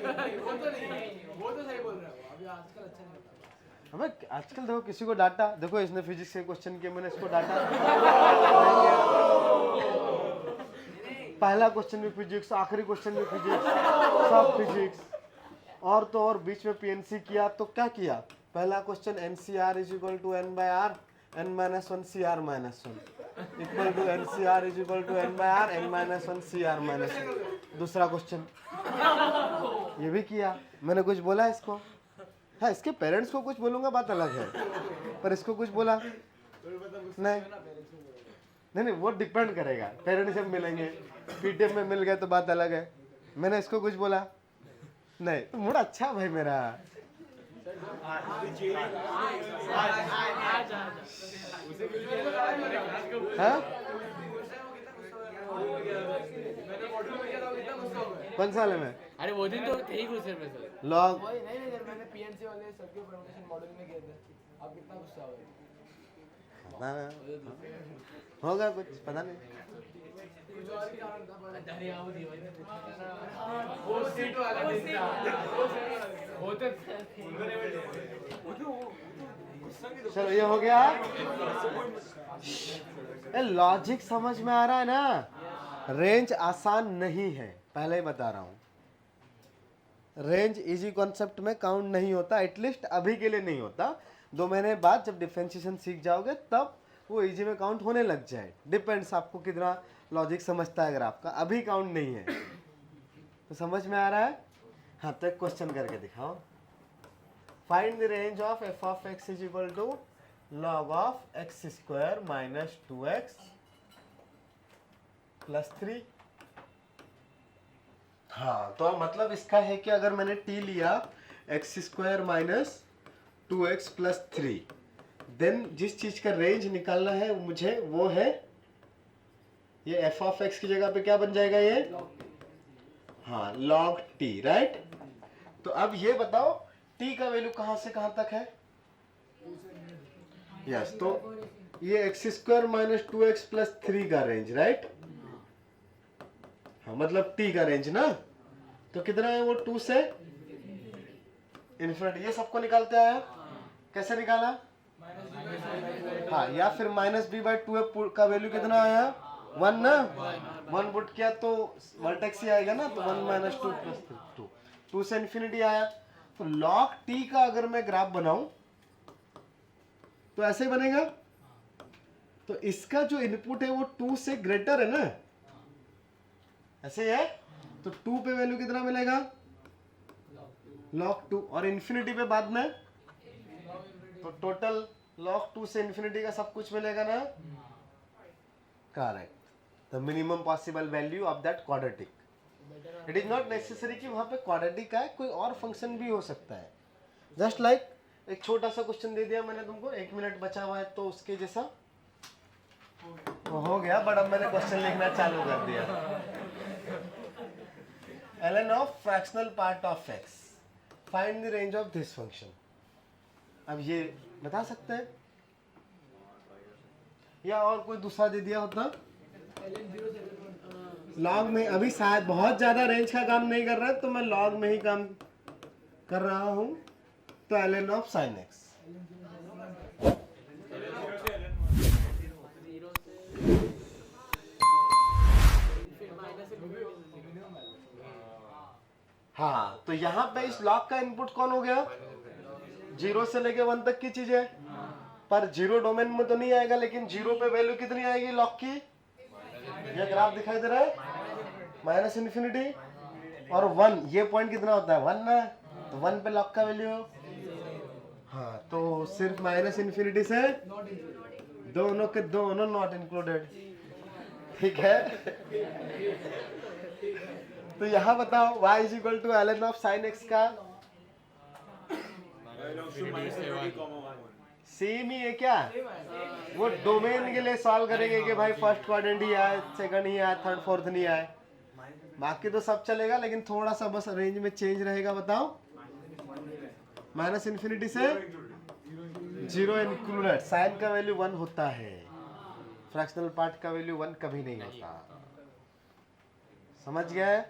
हमें आजकल देखो किसी को डांटा, देखो इसने फिजिक्स के क्वेश्चन किए, मैंने इसको डांटा। पहला क्वेश्चन भी फिजिक्स, आखिरी क्वेश्चन भी फिजिक्स, सब फिजिक्स। और तो और बीच में पीएनसी किया तो क्या किया? पहला question NCR is equal to n/r n-1 CR-1 equal to NCR is equal to n/r n-1 CR-1। दूसरा क्वेश्चन ये भी किया, मैंने कुछ बोला इसको? हाँ, इसके पेरेंट्स को कुछ बोलूंगा बात अलग है, पर इसको कुछ बोला नहीं। नहीं, वो डिपेंड करेगा, पेरेंट्स जब मिलेंगे, पीटीएम में मिल गए तो बात अलग है। मैंने इसको कुछ बोला नहीं, तो मूड अच्छा भाई मेरा। हाँ, कौन साल में? अरे वो दिन तो थे ही गुस्से में सर। लॉग नहीं सर, मैंने पीएनसी वाले सर्किट परम्यूटेशन मॉडल में किए थे। आप कितना गुस्सा हो गए? होगा कुछ, पता नहीं। कुछ और ही कारण था, पर अरे आओ दी भाई वो सीट वाला दिन था। वो तो चलो ये हो गया। लॉजिक समझ में आ रहा है ना? रेंज आसान नहीं है, पहले ही बता रहा हूं। रेंज इजी कॉन्सेप्ट में काउंट नहीं होता, एटलीस्ट अभी के लिए नहीं होता। 2 महीने बाद जब डिफरेंशिएशन सीख जाओगे तब वो इजी में काउंट होने लग जाए। डिपेंड्स आपको कितना लॉजिक समझता है ग्राफ का, अभी काउंट नहीं है। तो समझ में आ रहा है? हाँ, तो एक क्वेश्चन करके दिखाओ। Find the range of f of x is equal to log of x square minus 2x plus 3। हाँ, तो मतलब इसका है कि अगर मैंने t लिया x square minus 2x plus 3, then जिस चीज का रेंज निकालना है मुझे वो है ये एफ ऑफ एक्स की जगह पे क्या बन जाएगा ये? हाँ log t, राइट। तो अब ये बताओ t का वैल्यू कहां से कहां तक है? यस, तो ये x square minus 2x plus 3 का रेंज, राइट। हाँ मतलब t का रेंज ना, तो कितना है वो? 2 से इन्फिनिटी। ये सबको निकालते आया, कैसे निकाला? हाँ, या फिर माइनस बी बाई 2 का वैल्यू कितना आया? 1 ना, 1 पुट किया तो वर्टेक्स ही आएगा ना, तो 1 माइनस 2 प्लस 2, 2 से इन्फिनिटी आया। तो log t का अगर मैं ग्राफ बनाऊं तो ऐसे ही बनेगा। तो इसका जो इनपुट है वो 2 से ग्रेटर है ना, ऐसे ही है। तो 2 पे वैल्यू कितना मिलेगा? log 2, और इन्फिनिटी पे बाद में, तो टोटल log 2 से इन्फिनिटी का सब कुछ मिलेगा ना। Correct, the minimum possible value of that quadratic. It is not necessary कि वहां पे क्वाड्रेटिक है, कोई और फंक्शन भी हो सकता है। जस्ट लाइक एक छोटा सा क्वेश्चन दे दिया मैंने तुमको, 1 मिनट बचा हुआ है तो उसके जैसा वो हो गया, बट अब मैंने क्वेश्चन लिखना चालू कर दिया। ln of fractional part of x, find the range of this function. अब ये बता सकते हैं, या और कोई दूसरा दे दिया होता। लॉग में अभी शायद बहुत ज्यादा रेंज का काम नहीं कर रहा है, तो मैं लॉग में ही काम कर रहा हूं। तो ln ऑफ sin x, हाँ, तो यहाँ पे इस लॉग का इनपुट कौन हो गया? 0 से लेके 1 तक की चीज है, पर 0 डोमेन में तो नहीं आएगा, लेकिन 0 पे वैल्यू कितनी आएगी लॉग की? ये ग्राफ दिखाई दे रहा है, माइनस इन्फिनिटी, और 1, ये पॉइंट कितना होता है? 1 ना, तो 1 पे लॉग का वैल्यू, हाँ, तो सिर्फ माइनस इन्फिनिटी से दोनों के दोनों नॉट इंक्लूडेड, ठीक है। तो यहाँ बताओ y is equal to ln of sin x का सेम ही है क्या? वो डोमेन के लिए सॉल्व करेंगे कि भाई फर्स्ट क्वाड्रेंट ही आए, सेकंड ही आए, थर्ड फोर्थ नहीं आए, बाकी तो सब चलेगा, लेकिन थोड़ा सा बस रेंज में चेंज रहेगा। बताओ, माइनस इन्फिनिटी से 0 इंक्लूडेड, साइन का वैल्यू 1 होता है, फ्रैक्शनल पार्ट का वैल्यू 1 कभी नहीं होता। समझ गए?